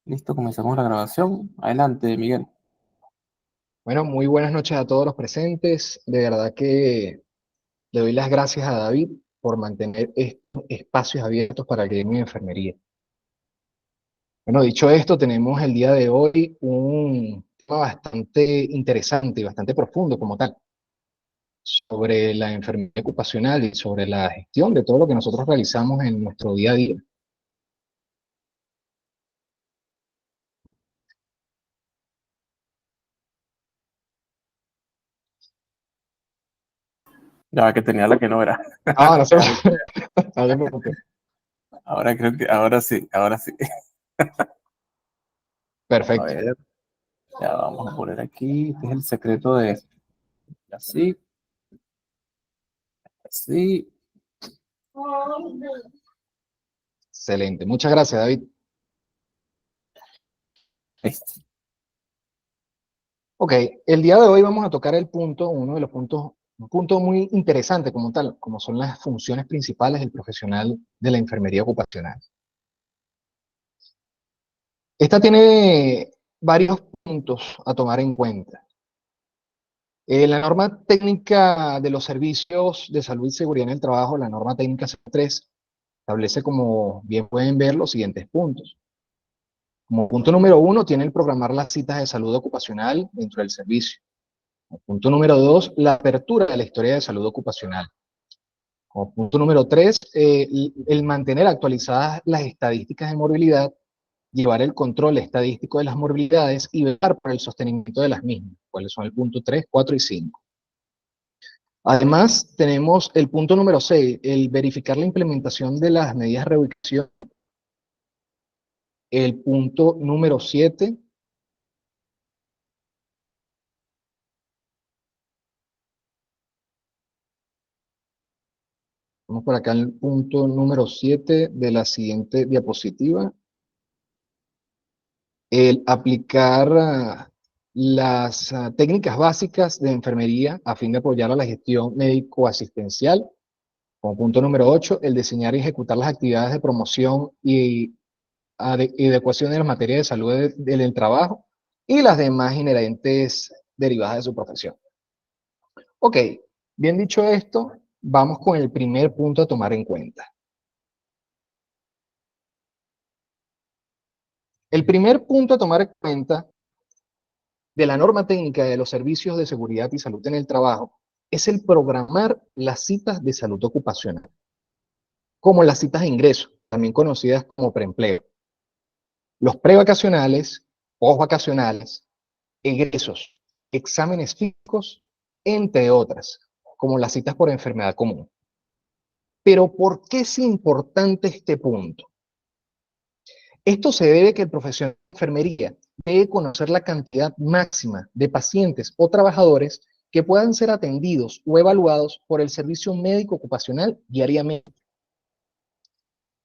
Listo, comenzamos la grabación. Adelante, Miguel. Bueno, muy buenas noches a todos los presentes. De verdad que le doy las gracias a David por mantener estos espacios abiertos para el gremio de enfermería. Bueno, dicho esto, tenemos el día de hoy un tema bastante interesante y bastante profundo como tal, sobre la enfermedad ocupacional y sobre la gestión de todo lo que nosotros realizamos en nuestro día a día. Ya que tenía la que no era. Ah, no se, Ya, no se preocupe. ahora creo que, ahora sí, ahora sí. A Perfecto. ver, ya vamos a poner aquí. Este es el secreto de esto. Así, así. Excelente. Muchas gracias, David. Este. Ok, el día de hoy vamos a tocar el punto, uno de los puntos, un punto muy interesante como tal, como son las funciones principales del profesional de la enfermería ocupacional. Esta tiene varios puntos a tomar en cuenta. La norma técnica de los servicios de salud y seguridad en el trabajo, la norma técnica 03, establece, como bien pueden ver, los siguientes puntos. Como punto número uno, tiene el programar las citas de salud ocupacional dentro del servicio. Como punto número dos, la apertura de la historia de salud ocupacional. Como punto número tres, el mantener actualizadas las estadísticas de morbilidad, llevar el control estadístico de las morbilidades y velar por el sostenimiento de las mismas, cuáles son el punto 3, 4 y 5. Además, tenemos el punto número 6, el verificar la implementación de las medidas de reubicación. El punto número 7, vamos por acá al punto número 7 de la siguiente diapositiva. El aplicar las técnicas básicas de enfermería a fin de apoyar a la gestión médico-asistencial. Como punto número 8, el diseñar y ejecutar las actividades de promoción y adecuación de las materias de salud del trabajo y las demás inherentes derivadas de su profesión. Ok, bien dicho esto, vamos con el primer punto a tomar en cuenta. El primer punto a tomar en cuenta de la norma técnica de los servicios de seguridad y salud en el trabajo es el programar las citas de salud ocupacional, como las citas de ingreso, también conocidas como preempleo, los prevacacionales, posvacacionales, egresos, exámenes físicos, entre otras, como las citas por enfermedad común. Pero ¿por qué es importante este punto? Esto se debe a que el profesional de enfermería debe conocer la cantidad máxima de pacientes o trabajadores que puedan ser atendidos o evaluados por el servicio médico ocupacional diariamente,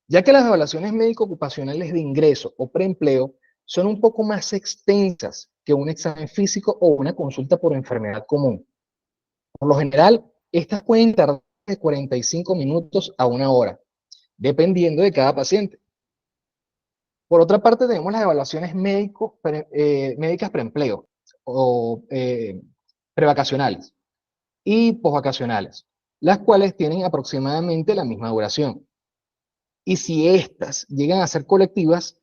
ya que las evaluaciones médico ocupacionales de ingreso o preempleo son un poco más extensas que un examen físico o una consulta por enfermedad común. Por lo general, estas pueden tardar de 45 minutos a una hora, dependiendo de cada paciente. Por otra parte, tenemos las evaluaciones médicas preempleo o prevacacionales y posvacacionales, las cuales tienen aproximadamente la misma duración. Y si estas llegan a ser colectivas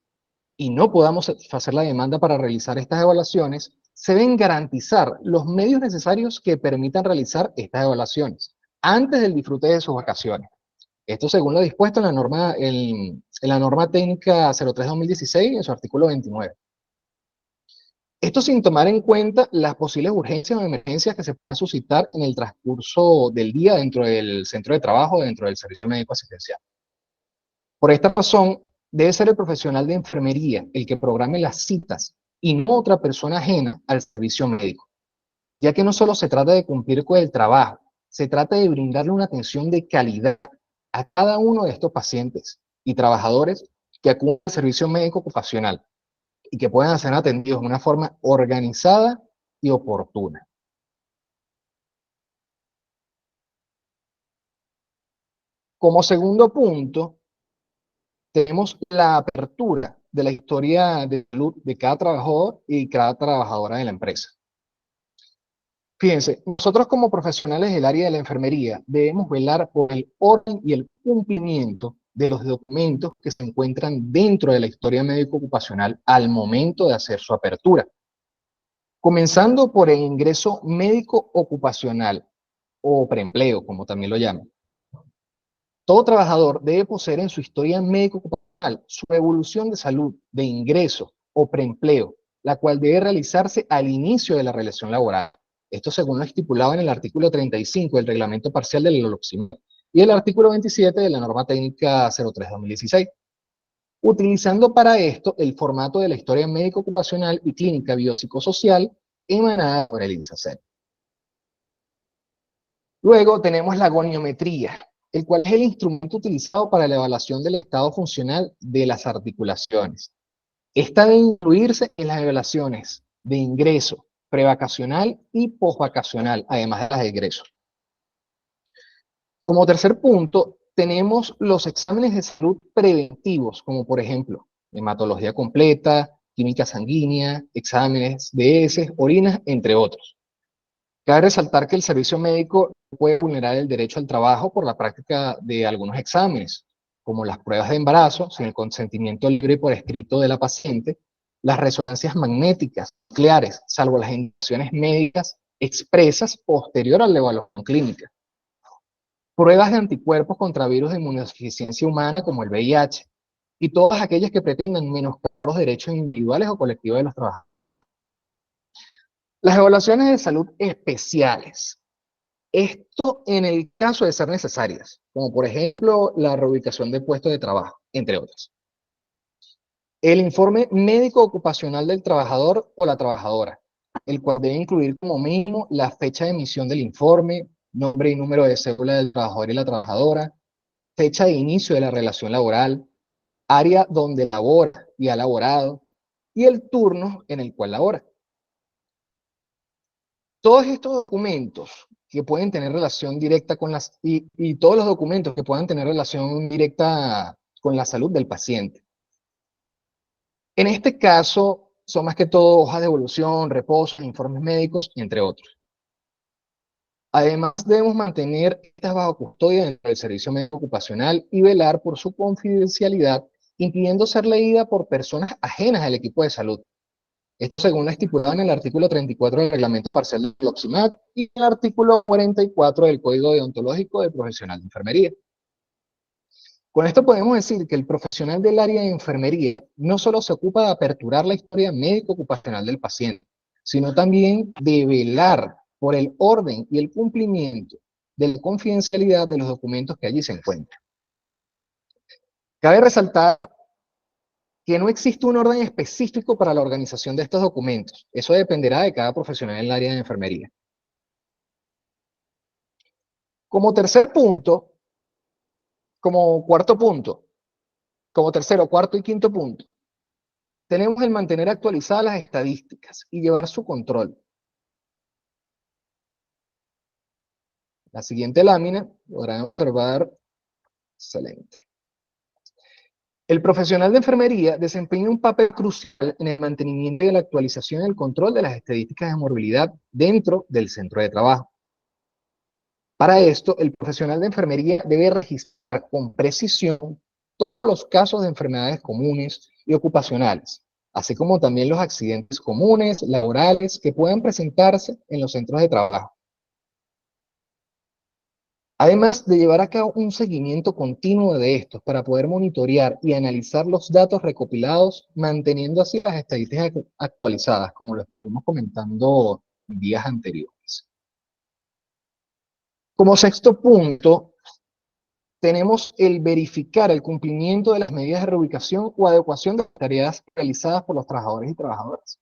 y no podamos satisfacer la demanda para realizar estas evaluaciones, se deben garantizar los medios necesarios que permitan realizar estas evaluaciones antes del disfrute de sus vacaciones. Esto según lo dispuesto en la norma técnica 03-2016 en su artículo 29. Esto sin tomar en cuenta las posibles urgencias o emergencias que se puedan suscitar en el transcurso del día dentro del centro de trabajo, dentro del servicio médico asistencial. Por esta razón, debe ser el profesional de enfermería el que programe las citas y no otra persona ajena al servicio médico, ya que no solo se trata de cumplir con el trabajo, se trata de brindarle una atención de calidad a cada uno de estos pacientes y trabajadores que acuden al servicio médico ocupacional y que puedan ser atendidos de una forma organizada y oportuna. Como segundo punto, tenemos la apertura de la historia de salud de cada trabajador y cada trabajadora de la empresa. Fíjense, nosotros como profesionales del área de la enfermería debemos velar por el orden y el cumplimiento de los documentos que se encuentran dentro de la historia médico-ocupacional al momento de hacer su apertura. Comenzando por el ingreso médico ocupacional o preempleo, como también lo llaman. Todo trabajador debe poseer en su historia médico-ocupacional su evolución de salud, de ingreso o preempleo, la cual debe realizarse al inicio de la relación laboral. Esto según lo estipulado en el artículo 35 del reglamento parcial del LOXIMAT y el artículo 27 de la norma técnica 03/2016. Utilizando para esto el formato de la historia médico-ocupacional y clínica biopsicosocial emanada por el INSACEN. Luego tenemos la goniometría, el cual es el instrumento utilizado para la evaluación del estado funcional de las articulaciones. Esta debe incluirse en las evaluaciones de ingreso, prevacacional y posvacacional, además de las de egreso. Como tercer punto, tenemos los exámenes de salud preventivos, como por ejemplo, hematología completa, química sanguínea, exámenes de heces, orinas, entre otros. Cabe resaltar que el servicio médico puede vulnerar el derecho al trabajo por la práctica de algunos exámenes, como las pruebas de embarazo, sin el consentimiento libre y por escrito de la paciente, las resonancias magnéticas nucleares, salvo las indicaciones médicas expresas posterior a la evaluación clínica. Pruebas de anticuerpos contra virus de inmunodeficiencia humana, como el VIH, y todas aquellas que pretendan menoscabar los derechos individuales o colectivos de los trabajadores. Las evaluaciones de salud especiales. Esto en el caso de ser necesarias, como por ejemplo la reubicación de puestos de trabajo, entre otras. El informe médico ocupacional del trabajador o la trabajadora, el cual debe incluir como mínimo la fecha de emisión del informe, nombre y número de cédula del trabajador y la trabajadora, fecha de inicio de la relación laboral, área donde labora y ha laborado, y el turno en el cual labora. Todos estos documentos que pueden tener relación directa con y todos los documentos que puedan tener relación directa con la salud del paciente. En este caso, son más que todo hojas de evolución, reposo, informes médicos, entre otros. Además, debemos mantener estas bajo custodia dentro del servicio médico ocupacional y velar por su confidencialidad, impidiendo ser leída por personas ajenas al equipo de salud. Esto según lo estipulado en el artículo 34 del reglamento parcial del LOXIMAT y el artículo 44 del Código Deontológico del Profesional de Enfermería. Con esto podemos decir que el profesional del área de enfermería no solo se ocupa de aperturar la historia médico-ocupacional del paciente, sino también de velar por el orden y el cumplimiento de la confidencialidad de los documentos que allí se encuentran. Cabe resaltar que no existe un orden específico para la organización de estos documentos. Eso dependerá de cada profesional en el área de enfermería. Como tercer punto, como cuarto punto, como tercero, cuarto y quinto punto, tenemos el mantener actualizadas las estadísticas y llevar su control. La siguiente lámina podrán observar, excelente. El profesional de enfermería desempeña un papel crucial en el mantenimiento y la actualización y el control de las estadísticas de morbilidad dentro del centro de trabajo. Para esto, el profesional de enfermería debe registrar con precisión todos los casos de enfermedades comunes y ocupacionales, así como también los accidentes comunes, laborales, que puedan presentarse en los centros de trabajo. Además de llevar a cabo un seguimiento continuo de estos para poder monitorear y analizar los datos recopilados, manteniendo así las estadísticas actualizadas, como lo estuvimos comentando en días anteriores. Como sexto punto, tenemos el verificar el cumplimiento de las medidas de reubicación o adecuación de las tareas realizadas por los trabajadores y trabajadoras.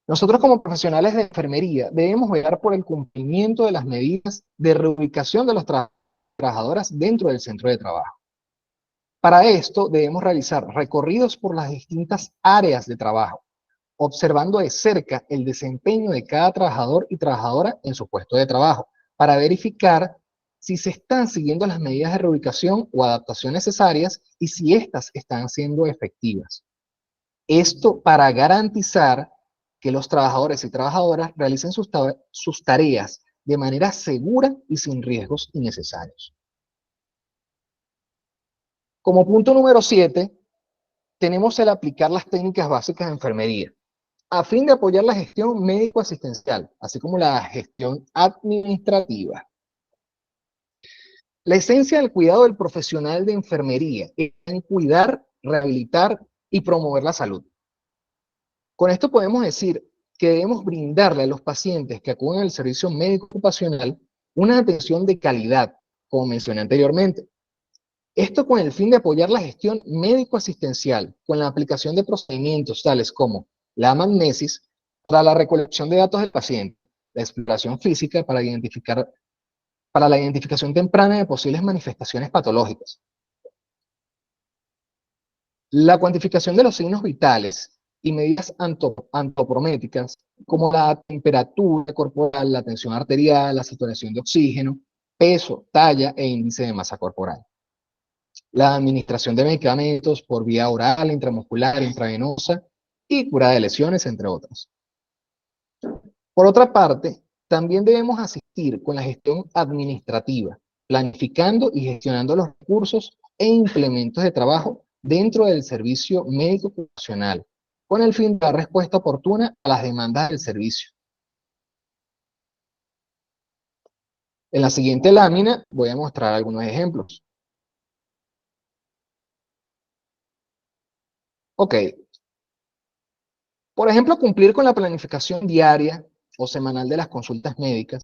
Nosotros como profesionales de enfermería debemos velar por el cumplimiento de las medidas de reubicación de los trabajadoras dentro del centro de trabajo. Para esto debemos realizar recorridos por las distintas áreas de trabajo, observando de cerca el desempeño de cada trabajador y trabajadora en su puesto de trabajo, para verificar si se están siguiendo las medidas de reubicación o adaptación necesarias y si éstas están siendo efectivas. Esto para garantizar que los trabajadores y trabajadoras realicen sus tareas de manera segura y sin riesgos innecesarios. Como punto número 7, tenemos el aplicar las técnicas básicas de enfermería, a fin de apoyar la gestión médico-asistencial, así como la gestión administrativa. La esencia del cuidado del profesional de enfermería es en cuidar, rehabilitar y promover la salud. Con esto podemos decir que debemos brindarle a los pacientes que acuden al servicio médico ocupacional una atención de calidad, como mencioné anteriormente. Esto con el fin de apoyar la gestión médico-asistencial con la aplicación de procedimientos tales como la anamnesis para la recolección de datos del paciente, la exploración física para la identificación temprana de posibles manifestaciones patológicas, la cuantificación de los signos vitales y medidas antropométricas como la temperatura corporal, la tensión arterial, la saturación de oxígeno, peso, talla e índice de masa corporal. La administración de medicamentos por vía oral, intramuscular, intravenosa y cura de lesiones, entre otras. Por otra parte, también debemos asistir con la gestión administrativa, planificando y gestionando los recursos e implementos de trabajo dentro del servicio médico ocupacional, con el fin de dar respuesta oportuna a las demandas del servicio. En la siguiente lámina voy a mostrar algunos ejemplos. Ok. Por ejemplo, cumplir con la planificación diaria o semanal de las consultas médicas,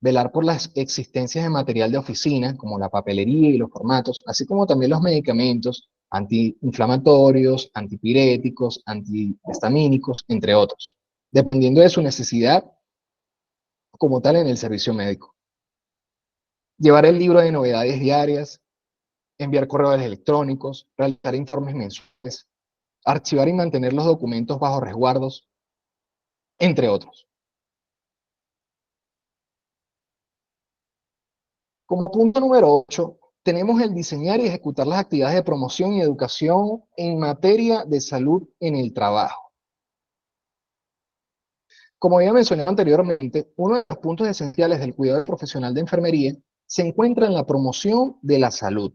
velar por las existencias de material de oficina, como la papelería y los formatos, así como también los medicamentos antiinflamatorios, antipiréticos, antihistamínicos, entre otros, dependiendo de su necesidad como tal en el servicio médico. Llevar el libro de novedades diarias, enviar correos electrónicos, realizar informes mensuales, archivar y mantener los documentos bajo resguardos, entre otros. Como punto número 8, tenemos el diseñar y ejecutar las actividades de promoción y educación en materia de salud en el trabajo. Como había mencionado anteriormente, uno de los puntos esenciales del cuidado profesional de enfermería se encuentra en la promoción de la salud.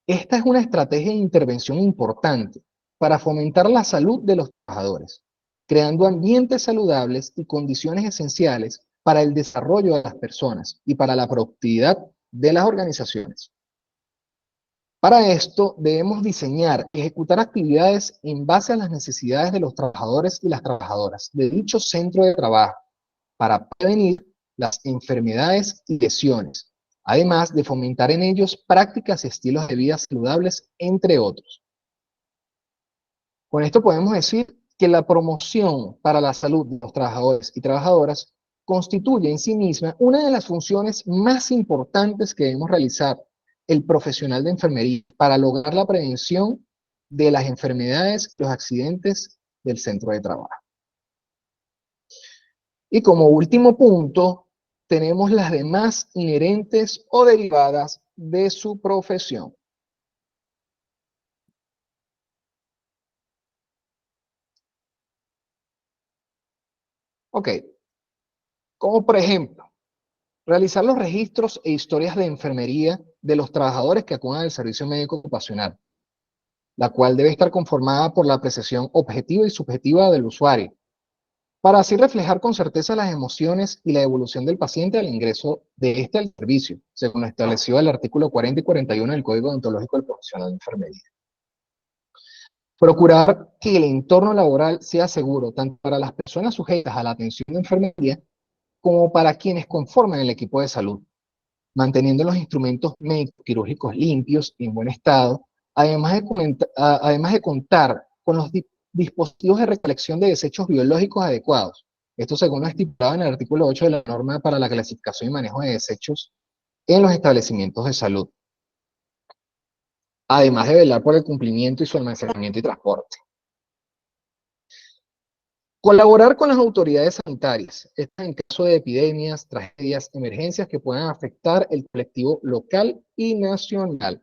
Esta es una estrategia de intervención importante para fomentar la salud de los trabajadores, creando ambientes saludables y condiciones esenciales para el desarrollo de las personas y para la productividad de las organizaciones. Para esto debemos diseñar y ejecutar actividades en base a las necesidades de los trabajadores y las trabajadoras de dicho centro de trabajo para prevenir las enfermedades y lesiones, además de fomentar en ellos prácticas y estilos de vida saludables, entre otros. Con esto podemos decir que la promoción para la salud de los trabajadores y trabajadoras constituye en sí misma una de las funciones más importantes que debemos realizar el profesional de enfermería para lograr la prevención de las enfermedades y los accidentes del centro de trabajo. Y como último punto, tenemos las demás inherentes o derivadas de su profesión. Ok, como por ejemplo, realizar los registros e historias de enfermería de los trabajadores que acudan al servicio médico ocupacional, la cual debe estar conformada por la apreciación objetiva y subjetiva del usuario, para así reflejar con certeza las emociones y la evolución del paciente al ingreso de este al servicio, según lo establecido el artículo 40 y 41 del Código Deontológico del Profesional de Enfermería. Procurar que el entorno laboral sea seguro tanto para las personas sujetas a la atención de enfermería como para quienes conforman el equipo de salud, manteniendo los instrumentos médicos quirúrgicos limpios y en buen estado, además de contar con los dispositivos de recolección de desechos biológicos adecuados. Esto según lo estipulado en el artículo 8 de la norma para la clasificación y manejo de desechos en los establecimientos de salud. Además de velar por el cumplimiento y su almacenamiento y transporte. Colaborar con las autoridades sanitarias, esto en caso de epidemias, tragedias, emergencias que puedan afectar el colectivo local y nacional.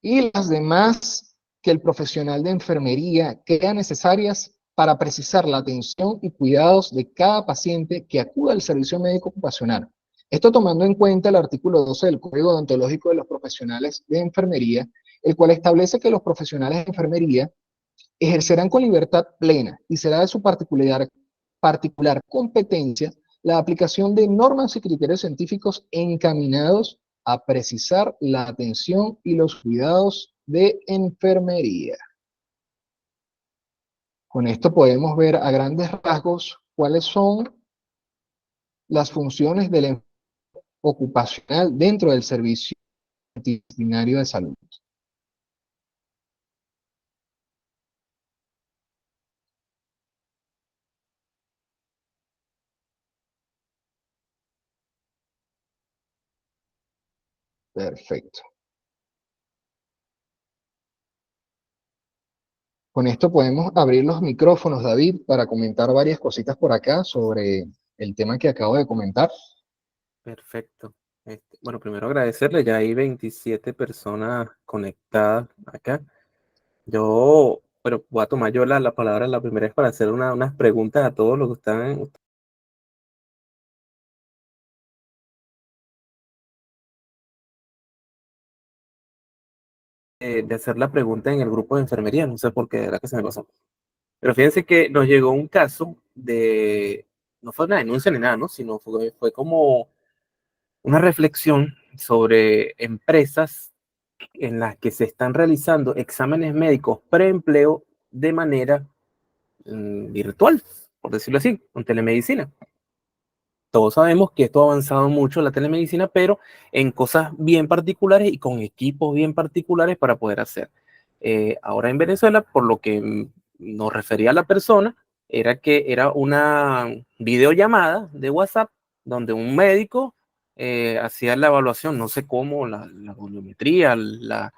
Y las demás que el profesional de enfermería crea necesarias para precisar la atención y cuidados de cada paciente que acuda al servicio médico ocupacional. Esto tomando en cuenta el artículo 12 del Código Deontológico de los Profesionales de Enfermería, el cual establece que los profesionales de enfermería ejercerán con libertad plena y será de su particular competencia la aplicación de normas y criterios científicos encaminados a precisar la atención y los cuidados de enfermería. Con esto podemos ver a grandes rasgos cuáles son las funciones del ocupacional dentro del servicio multidisciplinario de salud. Perfecto. Con esto podemos abrir los micrófonos, David, para comentar varias cositas por acá sobre el tema que acabo de comentar. Perfecto. Bueno, primero agradecerle, ya hay 27 personas conectadas acá. Yo, bueno, voy a tomar yo la palabra la primera vez para hacer unas preguntas a todos los que están. De hacer la pregunta en el grupo de enfermería, no sé por qué era que se me pasó. Pero fíjense que nos llegó un caso de, no fue una denuncia ni nada, ¿no? Sino fue como una reflexión sobre empresas en las que se están realizando exámenes médicos preempleo de manera virtual, por decirlo así, con telemedicina. Todos sabemos que esto ha avanzado mucho la telemedicina, pero en cosas bien particulares y con equipos bien particulares para poder hacer. Ahora en Venezuela, por lo que nos refería a la persona, era que era una videollamada de WhatsApp donde un médico hacía la evaluación, no sé cómo, la volumetría, la,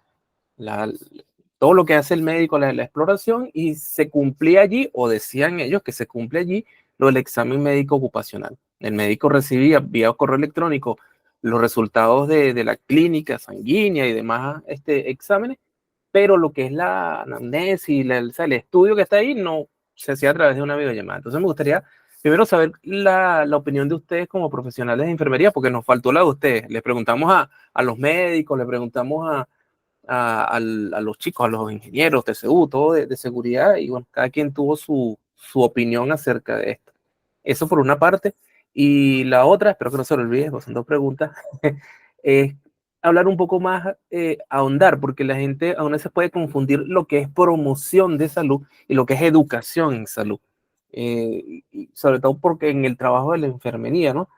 todo lo que hace el médico, la exploración, y se cumplía allí, o decían ellos que se cumple allí, lo del examen médico ocupacional. El médico recibía vía correo electrónico los resultados de la clínica sanguínea y demás exámenes, pero lo que es la anamnesis, o sea, el estudio que está ahí, no se hacía a través de una videollamada. Entonces me gustaría primero saber la opinión de ustedes como profesionales de enfermería, porque nos faltó la de ustedes. Les preguntamos a los médicos, le preguntamos a los chicos, a los ingenieros, TCU, todo de seguridad, y bueno, cada quien tuvo su opinión acerca de esto. Eso por una parte. Y la otra, espero que no se lo olvide, pues son dos preguntas, es hablar un poco más, ahondar, porque la gente aún se puede confundir lo que es promoción de salud y lo que es educación en salud. Y sobre todo porque en el trabajo de la enfermería, ¿no?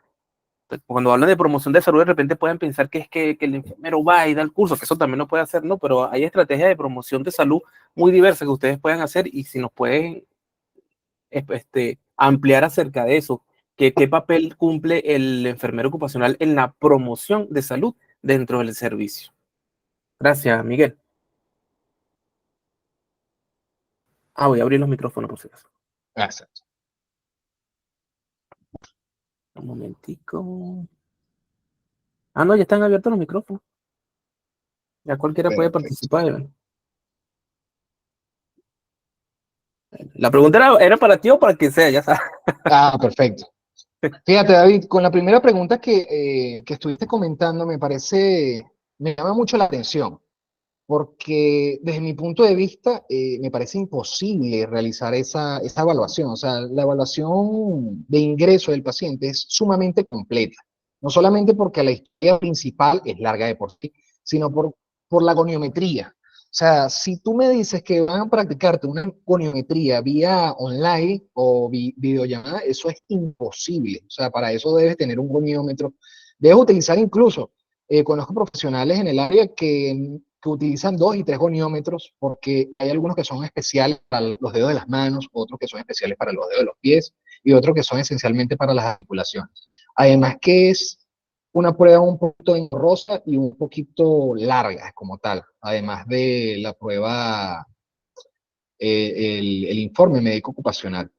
Cuando hablan de promoción de salud, de repente pueden pensar que es que el enfermero va y da el curso, que eso también lo puede hacer, ¿no? Pero hay estrategias de promoción de salud muy diversas que ustedes pueden hacer, y si nos pueden ampliar acerca de eso, ¿qué papel cumple el enfermero ocupacional en la promoción de salud dentro del servicio? Gracias, Miguel. Voy a abrir los micrófonos por si acaso. Gracias. Un momentico. No, ya están abiertos los micrófonos. Ya cualquiera puede Perfecto. participar. La pregunta era para ti o para quien sea, ya sabes. Perfecto. Fíjate, David, con la primera pregunta que estuviste comentando, me llama mucho la atención, porque desde mi punto de vista me parece imposible realizar esa evaluación. O sea, la evaluación de ingreso del paciente es sumamente completa, no solamente porque la historia principal es larga de por sí, sino por la goniometría. O sea, si tú me dices que van a practicarte una goniometría vía online o videollamada, eso es imposible. O sea, para eso debes tener un goniómetro. Debes utilizar incluso, conozco profesionales en el área que utilizan 2 y 3 goniómetros, porque hay algunos que son especiales para los dedos de las manos, otros que son especiales para los dedos de los pies y otros que son esencialmente para las articulaciones. Además que es una prueba un poquito engorrosa y un poquito larga como tal, además de la prueba, el informe médico ocupacional.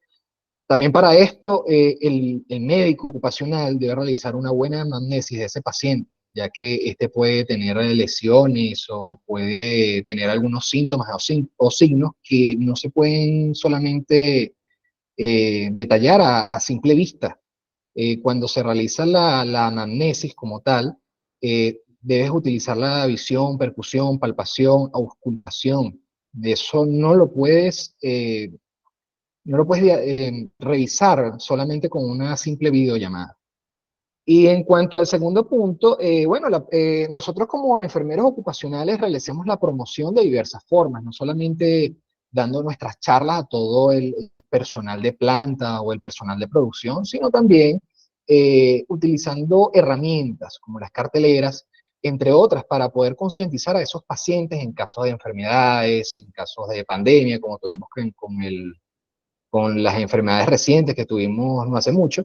También para esto, el médico ocupacional debe realizar una buena anamnesis de ese paciente, ya que este puede tener lesiones o puede tener algunos síntomas o signos que no se pueden solamente detallar a simple vista. Cuando se realiza la anamnesis como tal, debes utilizar la visión, percusión, palpación, auscultación. De eso no lo puedes revisar solamente con una simple videollamada. Y en cuanto al segundo punto, bueno, nosotros como enfermeros ocupacionales realizamos la promoción de diversas formas, no solamente dando nuestras charlas a todo el personal de planta o el personal de producción, sino también utilizando herramientas como las carteleras, entre otras, para poder concientizar a esos pacientes en casos de enfermedades, en casos de pandemia, como tuvimos con las enfermedades recientes que tuvimos no hace mucho.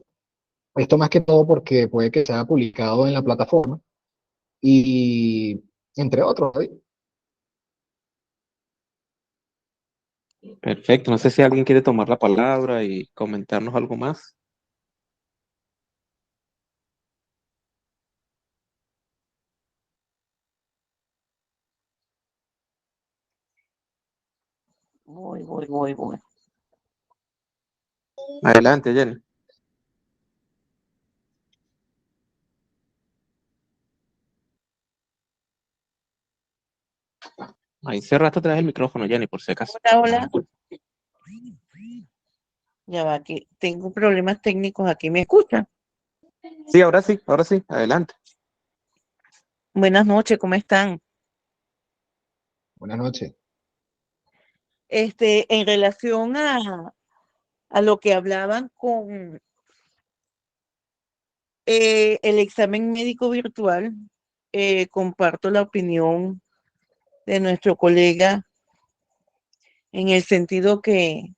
Esto más que todo porque puede que sea publicado en la plataforma y entre otros. ¿Sí? Perfecto, no sé si alguien quiere tomar la palabra y comentarnos algo más. Voy. Adelante, Jenny. Ahí cerraste otra vez el micrófono, Jenny, por si acaso. Hola. Ya va, que tengo problemas técnicos aquí. ¿Me escuchan? Sí, ahora sí, adelante. Buenas noches, ¿cómo están? Buenas noches. En relación a lo que hablaban con el examen médico virtual, comparto la opinión de nuestro colega en el sentido que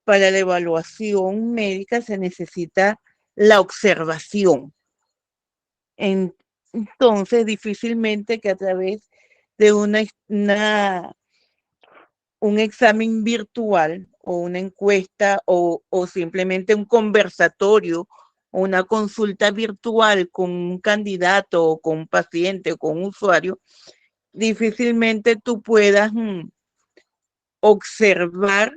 para la evaluación médica se necesita la observación. Entonces, difícilmente que a través de un examen virtual o una encuesta o simplemente un conversatorio o una consulta virtual con un candidato o con un paciente o con un usuario, difícilmente tú puedas observar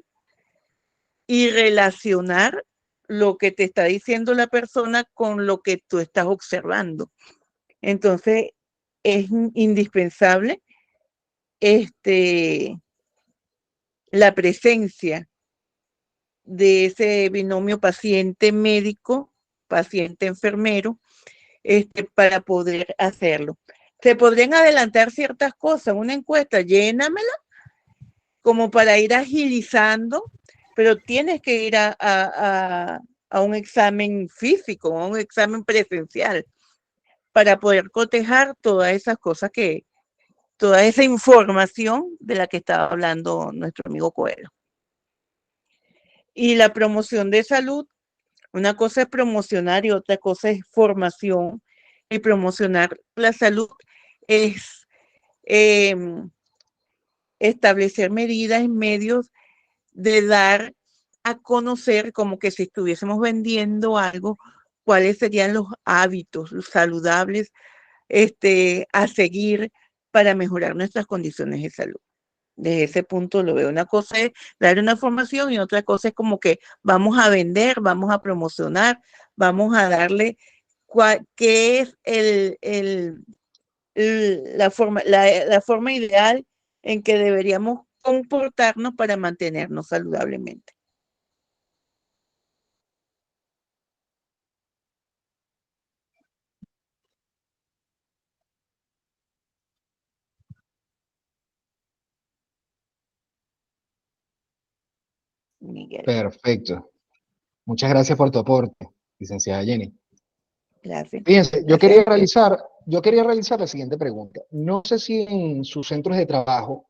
y relacionar lo que te está diciendo la persona con lo que tú estás observando. Entonces, es indispensable la presencia de ese binomio paciente médico, paciente enfermero, para poder hacerlo. Se podrían adelantar ciertas cosas, una encuesta, llénamela como para ir agilizando, pero tienes que ir a un examen físico, a un examen presencial, para poder cotejar todas esas cosas toda esa información de la que estaba hablando nuestro amigo Coelho. Y la promoción de salud, una cosa es promocionar y otra cosa es formación. Y promocionar la salud es eh, establecer medidas y medios de dar a conocer, como que si estuviésemos vendiendo algo, cuáles serían los hábitos saludables a seguir para mejorar nuestras condiciones de salud. Desde ese punto lo veo. Una cosa es dar una formación y otra cosa es como que vamos a vender, vamos a promocionar, vamos a darle qué es la forma ideal en que deberíamos comportarnos para mantenernos saludablemente. Miguel, Perfecto. Muchas gracias por tu aporte, licenciada Jenny. gracias. Fíjense, yo Gracias a quería usted. realizar la siguiente pregunta. No sé si en sus centros de trabajo,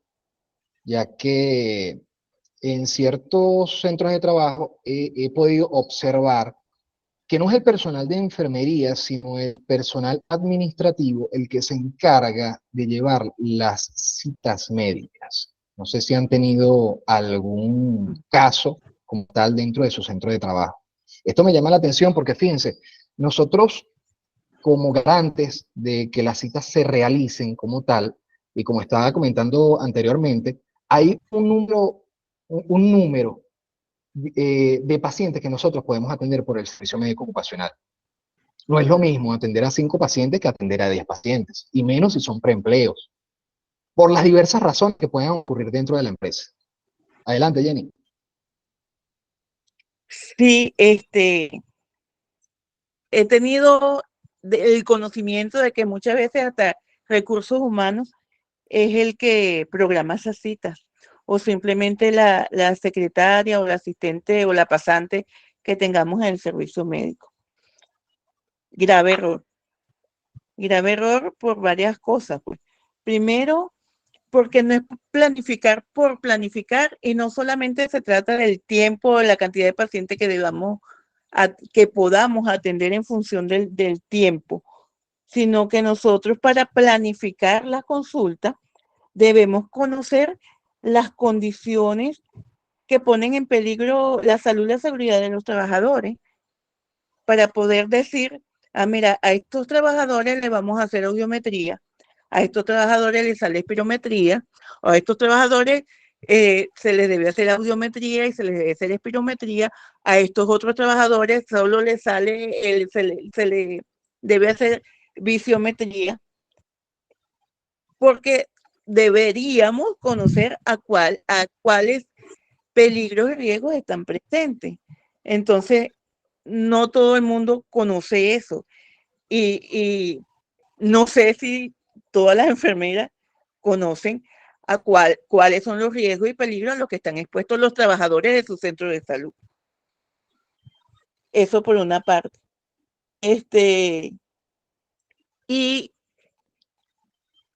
ya que en ciertos centros de trabajo he podido observar que no es el personal de enfermería, sino el personal administrativo el que se encarga de llevar las citas médicas. No sé si han tenido algún caso como tal dentro de su centro de trabajo. Esto me llama la atención porque fíjense, nosotros como garantes de que las citas se realicen como tal, y como estaba comentando anteriormente, hay un número de pacientes que nosotros podemos atender por el servicio médico ocupacional. No es lo mismo atender a 5 pacientes que atender a 10 pacientes, y menos si son preempleos, por las diversas razones que puedan ocurrir dentro de la empresa. Adelante, Jenny. Sí, he tenido el conocimiento de que muchas veces hasta recursos humanos es el que programa esas citas, o simplemente la secretaria o la asistente o la pasante que tengamos en el servicio médico. Grave error. Grave error por varias cosas, pues. Primero, porque no es planificar por planificar, y no solamente se trata del tiempo o la cantidad de pacientes que que podamos atender en función del tiempo, sino que nosotros, para planificar la consulta, debemos conocer las condiciones que ponen en peligro la salud y la seguridad de los trabajadores, para poder decir, mira, a estos trabajadores le vamos a hacer audiometría, a estos trabajadores les sale espirometría, o a estos trabajadores se les debe hacer audiometría y se les debe hacer espirometría, a estos otros trabajadores solo les sale, se le debe hacer visiometría, porque deberíamos conocer a cuáles peligros y riesgos están presentes. Entonces, no todo el mundo conoce eso. Y no sé si todas las enfermeras conocen cuáles son los riesgos y peligros a los que están expuestos los trabajadores de su centro de salud. Eso por una parte. Y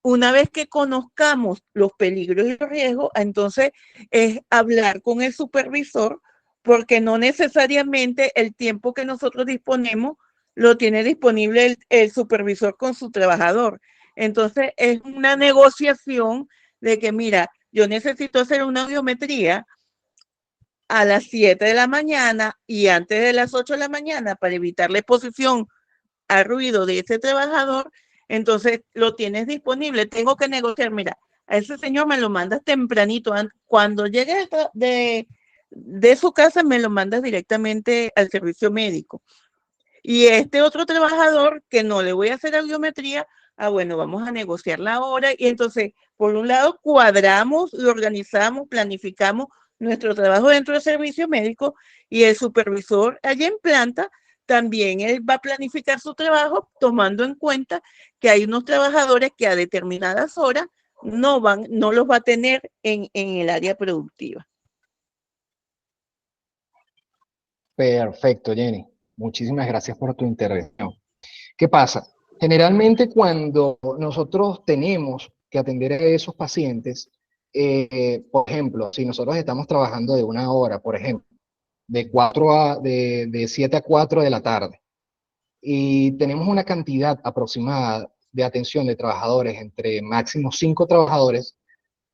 una vez que conozcamos los peligros y los riesgos, entonces es hablar con el supervisor, porque no necesariamente el tiempo que nosotros disponemos lo tiene disponible el supervisor con su trabajador. Entonces es una negociación de que, mira, yo necesito hacer una audiometría a las 7 de la mañana y antes de las 8 de la mañana para evitar la exposición al ruido de ese trabajador. Entonces lo tienes disponible. Tengo que negociar, mira, a ese señor me lo mandas tempranito, cuando llegue de su casa me lo mandas directamente al servicio médico. Y este otro trabajador que no le voy a hacer audiometría, bueno, vamos a negociar la hora. Y entonces, por un lado, cuadramos, lo organizamos, planificamos nuestro trabajo dentro del servicio médico, y el supervisor allá en planta también él va a planificar su trabajo tomando en cuenta que hay unos trabajadores que a determinadas horas no los va a tener en el área productiva. Perfecto, Jenny. Muchísimas gracias por tu intervención. ¿Qué pasa? Generalmente cuando nosotros tenemos que atender a esos pacientes, por ejemplo, si nosotros estamos trabajando de 1 hora, por ejemplo, de 7 a 4 de la tarde, y tenemos una cantidad aproximada de atención de trabajadores, entre máximo 5 trabajadores,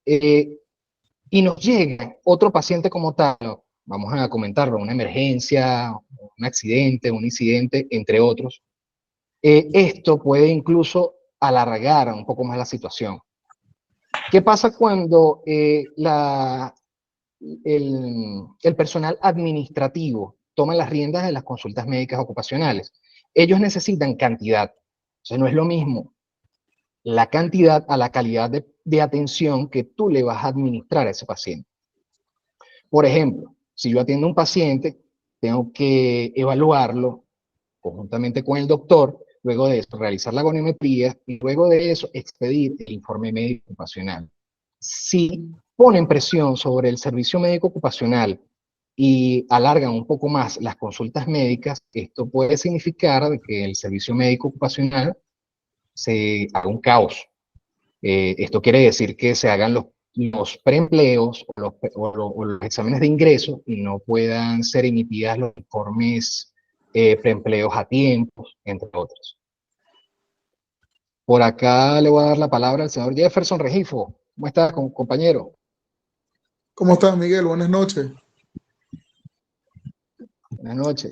y nos llega otro paciente como tal, vamos a comentarlo, una emergencia, un accidente, un incidente, entre otros, esto puede incluso alargar un poco más la situación. ¿Qué pasa cuando el personal administrativo toma las riendas de las consultas médicas ocupacionales? Ellos necesitan cantidad. O sea, no es lo mismo la cantidad a la calidad de atención que tú le vas a administrar a ese paciente. Por ejemplo, si yo atiendo a un paciente, tengo que evaluarlo conjuntamente con el doctor, luego de eso realizar la goniometría y luego de eso expedir el informe médico ocupacional. Si ponen presión sobre el servicio médico ocupacional y alargan un poco más las consultas médicas, esto puede significar que el servicio médico ocupacional se haga un caos. Esto quiere decir que se hagan los preempleos o los exámenes de ingreso y no puedan ser emitidas los informes preempleos a tiempo, entre otros. Por acá le voy a dar la palabra al señor Jefferson Regifo. ¿Cómo está, compañero? ¿Cómo estás, Miguel? Buenas noches. Buenas noches.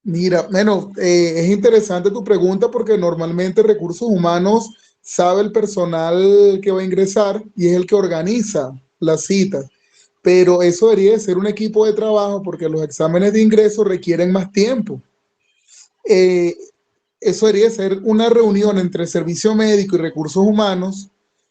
Mira, bueno, es interesante tu pregunta porque normalmente recursos humanos sabe el personal que va a ingresar y es el que organiza las citas, pero eso debería de ser un equipo de trabajo porque los exámenes de ingreso requieren más tiempo. Eh, Eso debería ser una reunión entre servicio médico y recursos humanos.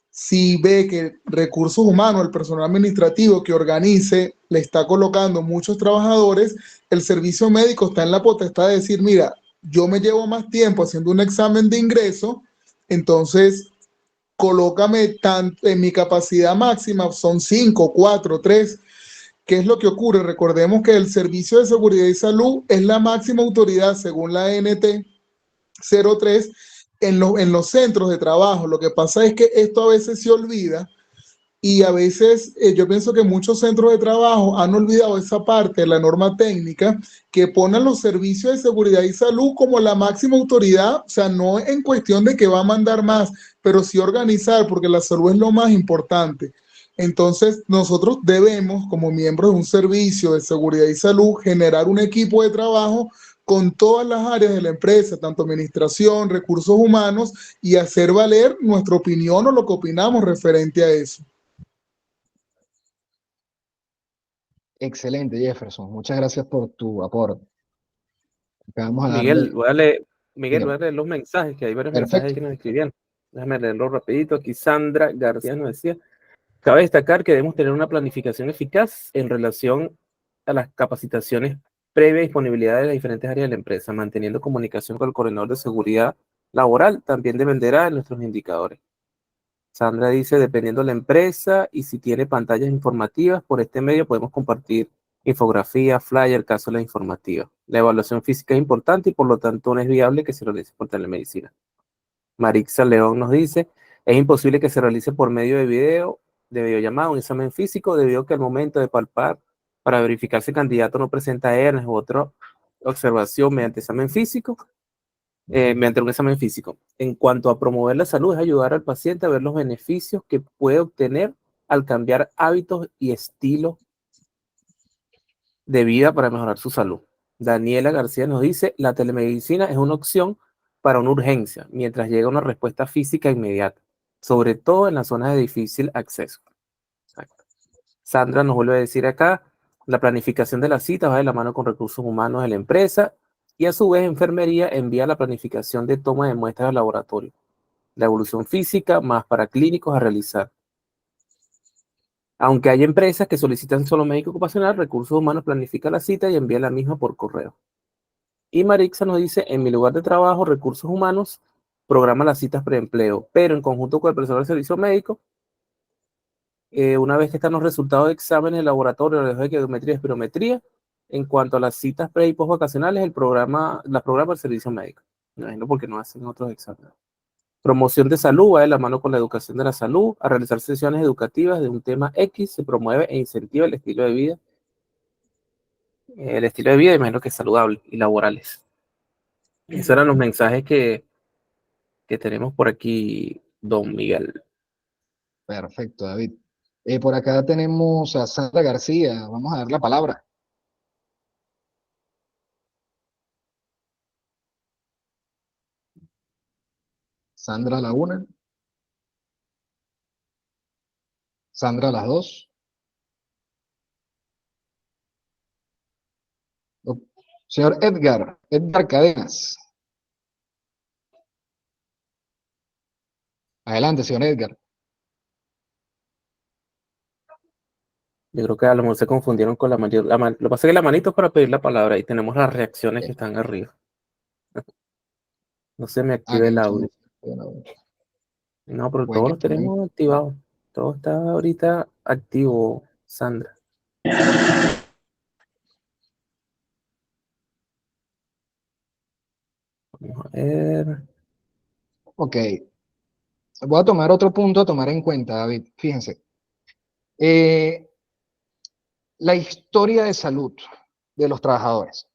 Si ve que recursos humanos, el personal administrativo que organice, le está colocando muchos trabajadores, el servicio médico está en la potestad de decir, mira, yo me llevo más tiempo haciendo un examen de ingreso, entonces colócame tanto en mi capacidad máxima, son 5, 4, 3. ¿Qué es lo que ocurre? Recordemos que el Servicio de Seguridad y Salud es la máxima autoridad según la NT 03 en los centros de trabajo. Lo que pasa es que esto a veces se olvida y a veces yo pienso que muchos centros de trabajo han olvidado esa parte de la norma técnica que ponen los servicios de seguridad y salud como la máxima autoridad, o sea, no en cuestión de que va a mandar más, pero sí organizar, porque la salud es lo más importante. Entonces, nosotros debemos, como miembros de un servicio de seguridad y salud, generar un equipo de trabajo con todas las áreas de la empresa, tanto administración, recursos humanos, y hacer valer nuestra opinión o lo que opinamos referente a eso. Excelente, Jefferson. Muchas gracias por tu aporte. Acá vamos a Miguel, darle. Miguel, voy a leer los mensajes, que hay varios mensajes Perfecto. que nos escribían. Déjame leerlo rapidito. Aquí Sandra García nos decía, cabe destacar que debemos tener una planificación eficaz en relación a las capacitaciones previa disponibilidad de las diferentes áreas de la empresa, manteniendo comunicación con el coordinador de seguridad laboral, también dependerá de nuestros indicadores. Sandra dice, dependiendo de la empresa y si tiene pantallas informativas, por este medio podemos compartir infografía, flyer, cápsulas informativas. La evaluación física es importante y por lo tanto no es viable que se realice por telemedicina. Marixa León nos dice, es imposible que se realice por medio de videollamada, un examen físico, debido a que al momento de palpar, para verificar si el candidato no presenta hernias u otra observación mediante examen físico, mediante un examen físico. En cuanto a promover la salud, es ayudar al paciente a ver los beneficios que puede obtener al cambiar hábitos y estilos de vida para mejorar su salud. Daniela García nos dice, la telemedicina es una opción para una urgencia, mientras llega una respuesta física inmediata, sobre todo en las zonas de difícil acceso. Exacto. Sandra nos vuelve a decir acá, la planificación de las citas va de la mano con recursos humanos de la empresa y a su vez enfermería envía la planificación de toma de muestras al laboratorio. La evolución física más para clínicos a realizar. Aunque hay empresas que solicitan solo médico ocupacional, recursos humanos planifica la cita y envía la misma por correo. Y Marixa nos dice, en mi lugar de trabajo, recursos humanos programa las citas preempleo, pero en conjunto con el personal de servicio médico, una vez que están los resultados de exámenes de laboratorio, de geometría y espirometría, en cuanto a las citas pre y post vacacionales, la programa el servicio médico. Me imagino porque no hacen otros exámenes. Promoción de salud va de la mano con la educación de la salud. A realizar sesiones educativas de un tema X se promueve e incentiva el estilo de vida. El estilo de vida, imagino que es saludable y laborales. Esos eran los mensajes que tenemos por aquí, don Miguel. Perfecto, David. Por acá tenemos a Sandra García. Vamos a dar la palabra. Sandra a la una. Sandra a las dos. Señor Edgar Cadenas. Adelante, señor Edgar. Yo creo que a lo mejor se confundieron con la mayor. Lo que pasa es que la manito es para pedir la palabra y tenemos las reacciones que están arriba. No se me active que el no audio. No, pero puede todos que los tenemos estén. activados. Todo está ahorita activo, Sandra. Vamos a ver. Ok. Voy a tomar otro punto a tomar en cuenta, David. Fíjense. La historia de salud de los trabajadores.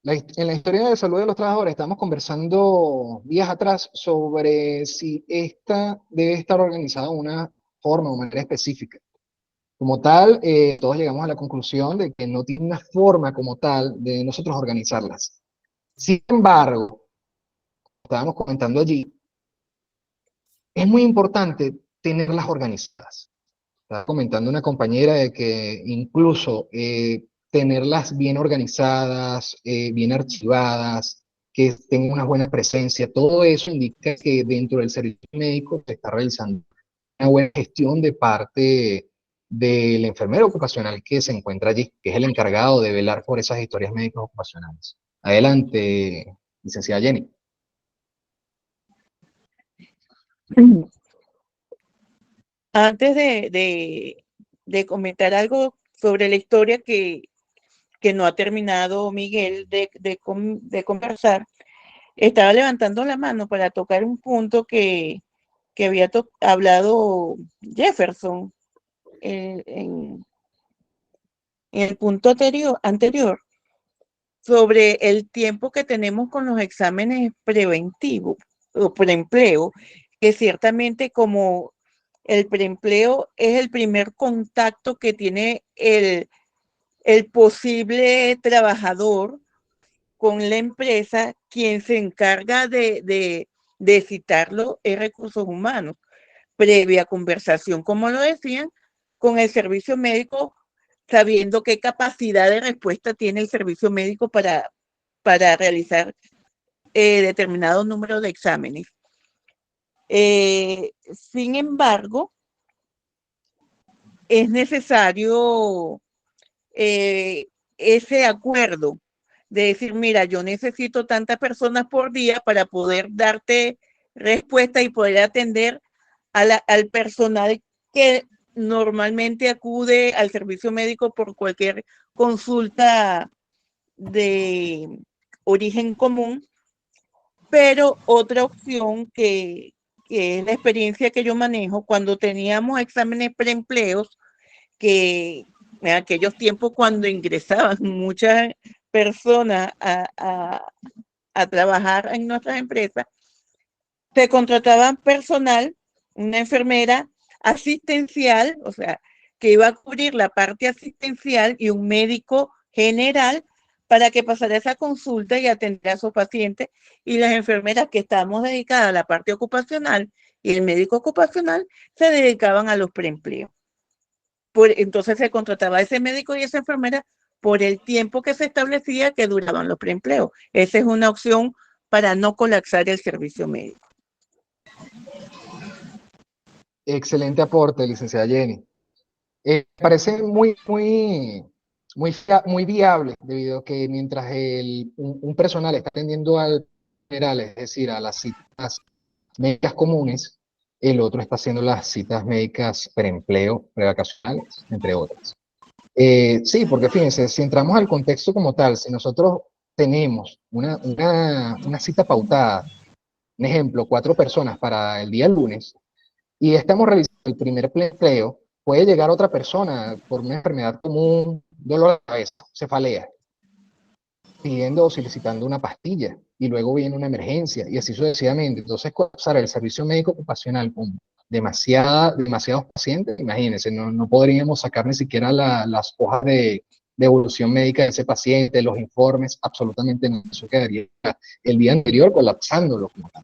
En la historia de salud de los trabajadores estamos conversando días atrás sobre si esta debe estar organizada de una forma o manera específica. Como tal, todos llegamos a la conclusión de que no tiene una forma como tal de nosotros organizarlas. Sin embargo, estábamos comentando allí, es muy importante tenerlas organizadas. Estaba comentando una compañera de que incluso tenerlas bien organizadas, bien archivadas, que tengan una buena presencia, todo eso indica que dentro del servicio médico se está realizando una buena gestión de parte del enfermero ocupacional que se encuentra allí, que es el encargado de velar por esas historias médicas ocupacionales. Adelante, licenciada Jenny. Antes de comentar algo sobre la historia que no ha terminado Miguel de conversar, estaba levantando la mano para tocar un punto que había hablado Jefferson en el punto anterior sobre el tiempo que tenemos con los exámenes preventivos o preempleo, que ciertamente como el preempleo es el primer contacto que tiene el posible trabajador con la empresa, quien se encarga de citarlo es recursos humanos, previa conversación, como lo decían, con el servicio médico, sabiendo qué capacidad de respuesta tiene el servicio médico para realizar determinado número de exámenes. Sin embargo, es necesario ese acuerdo de decir, mira, yo necesito tantas personas por día para poder darte respuesta y poder atender al personal que normalmente acude al servicio médico por cualquier consulta de origen común, pero otra opción que es la experiencia que yo manejo, cuando teníamos exámenes preempleos, que en aquellos tiempos cuando ingresaban muchas personas a trabajar en nuestras empresas, se contrataban personal, una enfermera asistencial, o sea, que iba a cubrir la parte asistencial y un médico general para que pasara esa consulta y atendiera a sus pacientes, y las enfermeras que estábamos dedicadas a la parte ocupacional y el médico ocupacional se dedicaban a los preempleos. Entonces se contrataba a ese médico y esa enfermera por el tiempo que se establecía que duraban los preempleos. Esa es una opción para no colapsar el servicio médico. Excelente aporte, licenciada Jenny. Parece muy viable, debido a que mientras un personal está atendiendo al general, es decir, a las citas médicas comunes, el otro está haciendo las citas médicas preempleo, prevacacionales, entre otras. Sí, porque fíjense, si entramos al contexto como tal, si nosotros tenemos una cita pautada, un ejemplo, 4 personas para el día lunes, y estamos realizando el primer empleo, puede llegar otra persona por una enfermedad común, dolor de cabeza, cefalea, pidiendo o solicitando una pastilla, y luego viene una emergencia, y así sucesivamente. Entonces, colapsar el servicio médico ocupacional con demasiados pacientes, imagínense, no podríamos sacar ni siquiera las hojas de evolución médica de ese paciente, los informes, absolutamente no. Eso quedaría el día anterior colapsándolo como tal.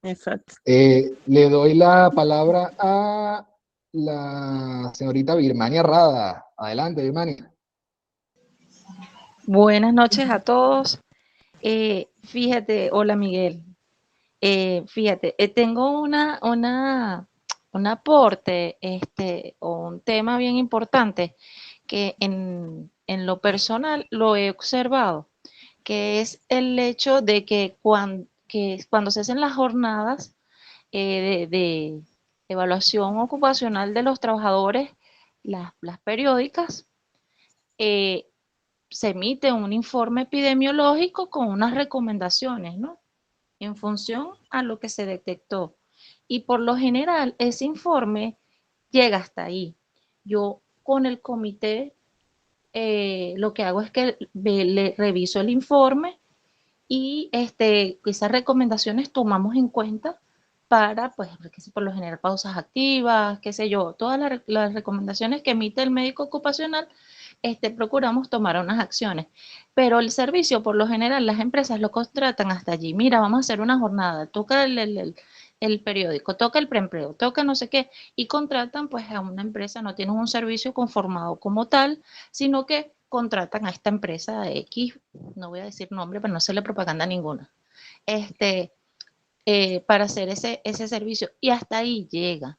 Exacto. Le doy la palabra a la señorita Birmania Rada. Adelante, Birmania. Buenas noches a todos. Fíjate, hola Miguel. Fíjate, tengo un aporte, o un tema bien importante que en lo personal lo he observado, que es el hecho de que cuando se hacen las jornadas de evaluación ocupacional de los trabajadores, las periódicas, eh, se emite un informe epidemiológico con unas recomendaciones, ¿no? En función a lo que se detectó. Y por lo general, ese informe llega hasta ahí. Yo con el comité lo que hago es que le reviso el informe y esas recomendaciones tomamos en cuenta para, pues, por lo general, pausas activas, qué sé yo, todas las recomendaciones que emite el médico ocupacional, procuramos tomar unas acciones. Pero el servicio, por lo general, las empresas lo contratan hasta allí. Mira, vamos a hacer una jornada, toca el periódico, toca el preempleo, toca no sé qué, y contratan pues a una empresa, no tienen un servicio conformado como tal, sino que contratan a esta empresa X, no voy a decir nombre, pero no se le propaganda ninguna, para hacer ese servicio, y hasta ahí llega.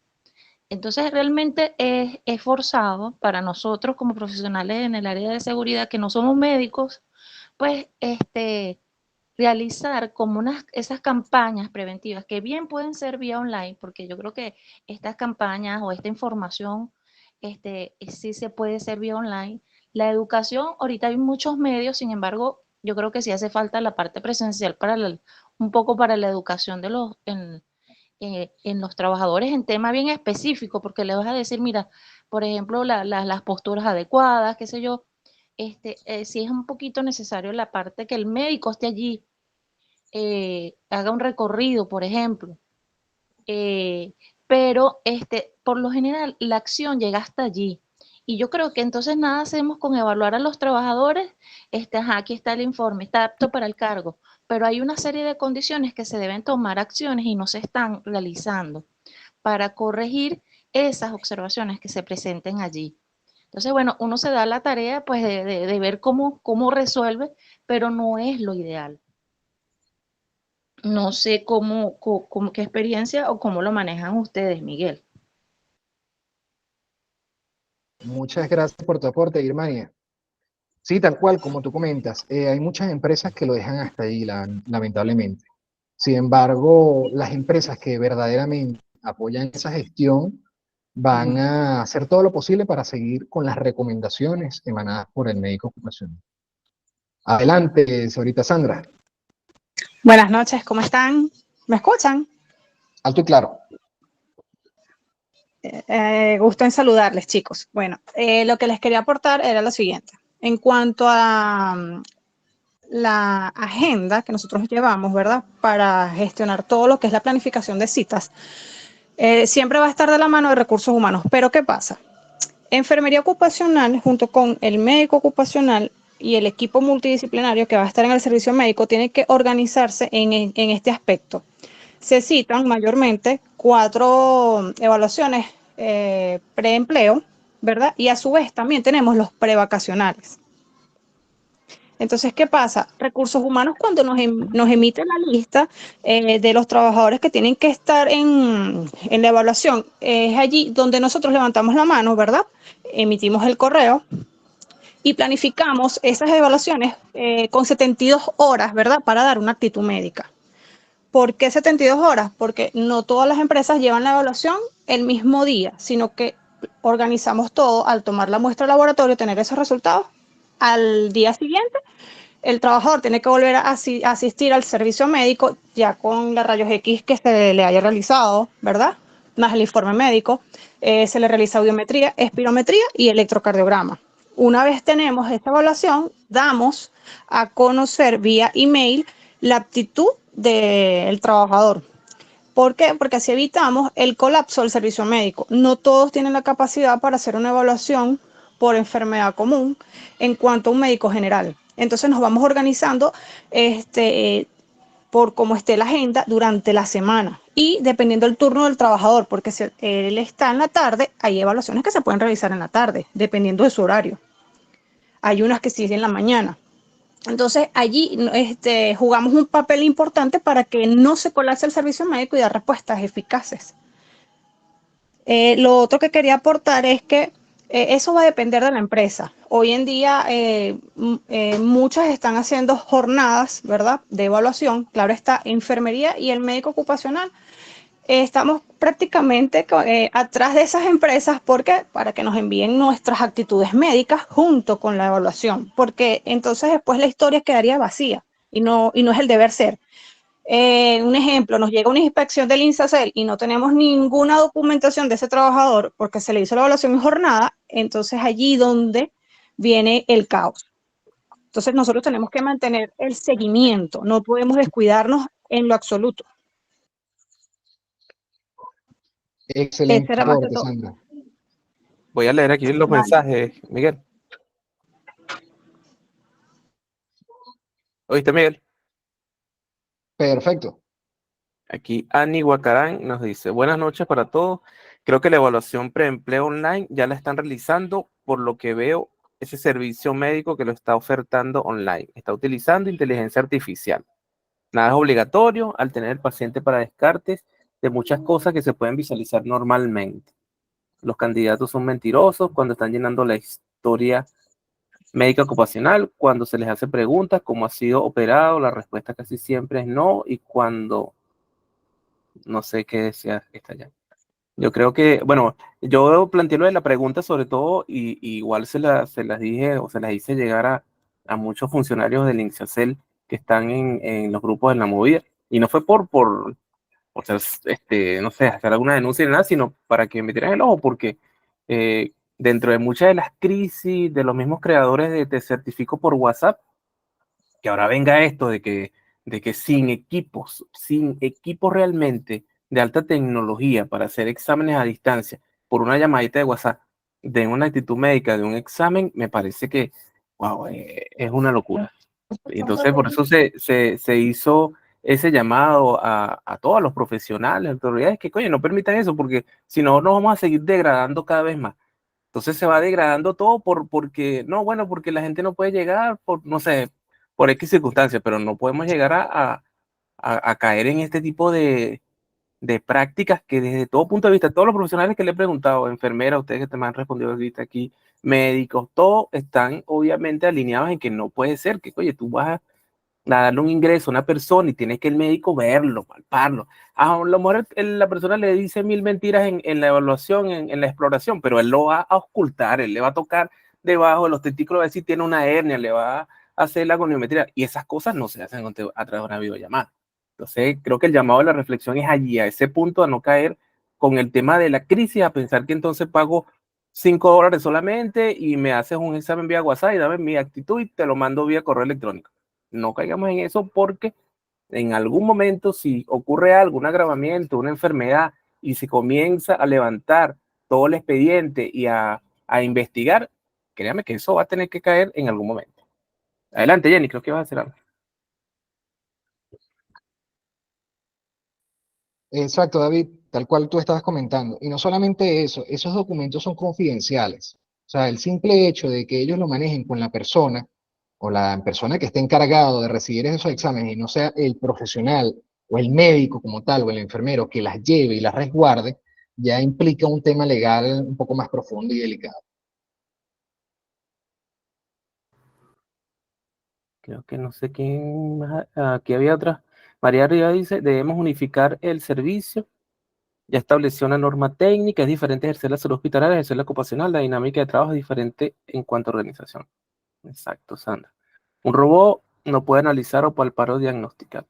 Entonces realmente es forzado para nosotros como profesionales en el área de seguridad, que no somos médicos, pues realizar como esas campañas preventivas que bien pueden ser vía online, porque yo creo que estas campañas o esta información sí se puede ser vía online. La educación, ahorita hay muchos medios, sin embargo, yo creo que sí hace falta la parte presencial un poco para la educación en los trabajadores en tema bien específico, porque le vas a decir, mira, por ejemplo, las posturas adecuadas, qué sé yo, sí es un poquito necesario la parte que el médico esté allí, haga un recorrido, por ejemplo, eh, pero por lo general la acción llega hasta allí. Y yo creo que entonces nada hacemos con evaluar a los trabajadores, ajá, aquí está el informe, está apto para el cargo, pero hay una serie de condiciones que se deben tomar acciones y no se están realizando para corregir esas observaciones que se presenten allí. Entonces, bueno, uno se da la tarea pues de ver cómo resuelve, pero no es lo ideal. No sé qué experiencia o cómo lo manejan ustedes, Miguel. Muchas gracias por tu aporte, Irmania. Sí, tal cual, como tú comentas, hay muchas empresas que lo dejan hasta ahí, lamentablemente. Sin embargo, las empresas que verdaderamente apoyan esa gestión van a hacer todo lo posible para seguir con las recomendaciones emanadas por el médico ocupacional. Adelante, señorita Sandra. Buenas noches, ¿cómo están? ¿Me escuchan? Alto y claro. Gusto en saludarles, chicos. Bueno, lo que les quería aportar era lo siguiente. En cuanto a la agenda que nosotros llevamos, ¿verdad? Para gestionar todo lo que es la planificación de citas, siempre va a estar de la mano de recursos humanos. Pero ¿qué pasa? Enfermería ocupacional, junto con el médico ocupacional y el equipo multidisciplinario que va a estar en el servicio médico, tiene que organizarse en este aspecto. Se citan mayormente 4 evaluaciones preempleo, ¿verdad? Y a su vez también tenemos los prevacacionales. Entonces, ¿qué pasa? Recursos humanos, cuando nos emite la lista de los trabajadores que tienen que estar en la evaluación, es allí donde nosotros levantamos la mano, ¿verdad? Emitimos el correo y planificamos esas evaluaciones con 72 horas, ¿verdad? Para dar una actitud médica. ¿Por qué 72 horas? Porque no todas las empresas llevan la evaluación el mismo día, sino que organizamos todo al tomar la muestra de laboratorio, tener esos resultados. Al día siguiente, el trabajador tiene que volver a asistir al servicio médico ya con los rayos X que se le haya realizado, ¿verdad? Más el informe médico. Se le realiza audiometría, espirometría y electrocardiograma. Una vez tenemos esta evaluación, damos a conocer vía email la aptitud del trabajador. ¿Por qué? Porque así evitamos el colapso del servicio médico. No todos tienen la capacidad para hacer una evaluación por enfermedad común en cuanto a un médico general. Entonces nos vamos organizando por cómo esté la agenda durante la semana y dependiendo del turno del trabajador, porque si él está en la tarde, hay evaluaciones que se pueden realizar en la tarde, dependiendo de su horario. Hay unas que siguen en la mañana. Entonces allí jugamos un papel importante para que no se colapse el servicio médico y dar respuestas eficaces. Lo otro que quería aportar es que eso va a depender de la empresa. Hoy en día muchas están haciendo jornadas, ¿verdad?, de evaluación. Claro está, enfermería y el médico ocupacional. Estamos prácticamente atrás de esas empresas porque para que nos envíen nuestras actitudes médicas junto con la evaluación, porque entonces después la historia quedaría vacía y no es el deber ser. Un ejemplo, nos llega una inspección del INSACEL y no tenemos ninguna documentación de ese trabajador porque se le hizo la evaluación en jornada, entonces allí donde viene el caos. Entonces nosotros tenemos que mantener el seguimiento, no podemos descuidarnos en lo absoluto. Excelente era más que aporte, todo. Sandra. Voy a leer aquí los Vale. mensajes, Miguel. ¿Oíste, Miguel? Perfecto. Aquí Ani Huacarán nos dice, buenas noches para todos. Creo que la evaluación preempleo online ya la están realizando, por lo que veo ese servicio médico que lo está ofertando online. Está utilizando inteligencia artificial. Nada es obligatorio al tener el paciente para descartes de muchas cosas que se pueden visualizar normalmente. Los candidatos son mentirosos cuando están llenando la historia médica ocupacional, cuando se les hace preguntas cómo ha sido operado, la respuesta casi siempre es no, y cuando no sé qué decía esta ya. Yo creo que, bueno, yo planteé lo de la pregunta sobre todo, y igual se las dije o se las hice llegar a muchos funcionarios del INSACEL que están en los grupos de la movida, y no fue por ser, no sé, hacer alguna denuncia ni nada, sino para que me tiren el ojo, porque dentro de muchas de las crisis de los mismos creadores de Te Certifico por WhatsApp, que ahora venga esto de que sin equipos realmente de alta tecnología para hacer exámenes a distancia por una llamadita de WhatsApp, de una actitud médica, de un examen, me parece que, wow, es una locura. Entonces, por eso se hizo ese llamado a todos los profesionales, autoridades, que, coño, no permitan eso, porque si no, nos vamos a seguir degradando cada vez más. Entonces se va degradando todo porque, no, bueno, porque la gente no puede llegar, por, no sé, por X circunstancias, pero no podemos llegar a caer en este tipo de prácticas que desde todo punto de vista, todos los profesionales que le he preguntado, enfermeras, ustedes que te me han respondido ahorita aquí, médicos, todos están obviamente alineados en que no puede ser, que, oye, tú vas a darle un ingreso a una persona y tiene que el médico verlo, palparlo. A lo mejor la persona le dice mil mentiras en la evaluación, en la exploración, pero él lo va a ocultar, él le va a tocar debajo de los testículos a ver si tiene una hernia, le va a hacer la goniometría, y esas cosas no se hacen a través de una videollamada. Entonces, creo que el llamado de la reflexión es allí, a ese punto, a no caer con el tema de la crisis, a pensar que entonces pago $5 solamente y me haces un examen vía WhatsApp y dame mi actitud y te lo mando vía correo electrónico. No caigamos en eso, porque en algún momento, si ocurre algo, un agravamiento, una enfermedad, y se comienza a levantar todo el expediente y a investigar, créame que eso va a tener que caer en algún momento. Adelante, Jenny, creo que vas a hacer algo. Exacto, David, tal cual tú estabas comentando. Y no solamente eso, esos documentos son confidenciales. O sea, el simple hecho de que ellos lo manejen con la persona o la persona que esté encargado de recibir esos exámenes y no sea el profesional o el médico como tal o el enfermero que las lleve y las resguarde, ya implica un tema legal un poco más profundo y delicado. Creo que no sé quién más. Aquí había otra. María Rivas dice, debemos unificar el servicio. Ya estableció una norma técnica, es diferente ejercer la salud hospitalaria, ejercer la ocupacional, la dinámica de trabajo es diferente en cuanto a organización. Exacto, Sandra. Un robot no puede analizar o palpar o diagnosticar.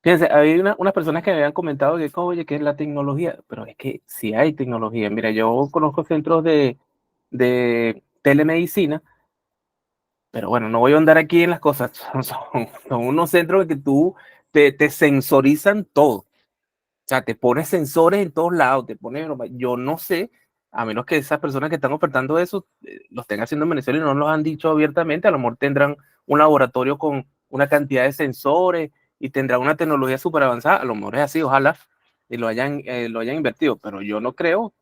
Fíjense, hay unas personas que me habían comentado que, oye, que es la tecnología, pero es que sí hay tecnología. Mira, yo conozco centros de telemedicina, pero bueno, no voy a andar aquí en las cosas. Son unos centros que tú te sensorizan todo. O sea, te pones sensores en todos lados, yo no sé, a menos que esas personas que están ofertando eso lo estén haciendo en Venezuela y no los han dicho abiertamente, a lo mejor tendrán un laboratorio con una cantidad de sensores y tendrán una tecnología súper avanzada, a lo mejor es así, ojalá, y lo hayan invertido, pero yo no creo,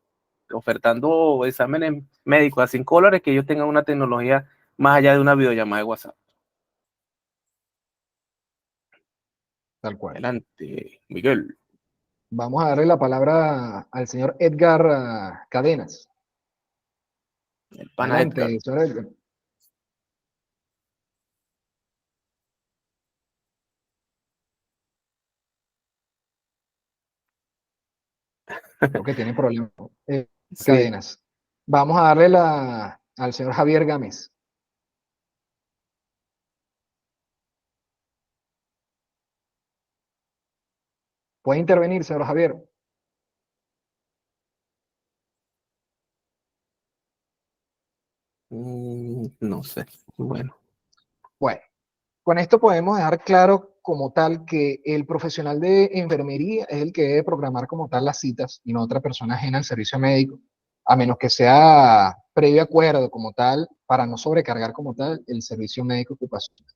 ofertando exámenes médicos a $5, que ellos tengan una tecnología más allá de una videollamada de WhatsApp. Tal cual. Adelante, Miguel. Vamos a darle la palabra al señor Edgar Cadenas. El pana Edgar. Adelante, señor Edgar. Creo que tiene problemas. Sí. Cadenas. Vamos a darle al señor Javier Gámez. ¿Puede intervenir, señor Javier? No sé. Bueno. Bueno, Con esto podemos dejar claro como tal que el profesional de enfermería es el que debe programar como tal las citas y no otra persona ajena al servicio médico, a menos que sea previo acuerdo como tal, para no sobrecargar como tal el servicio médico ocupacional.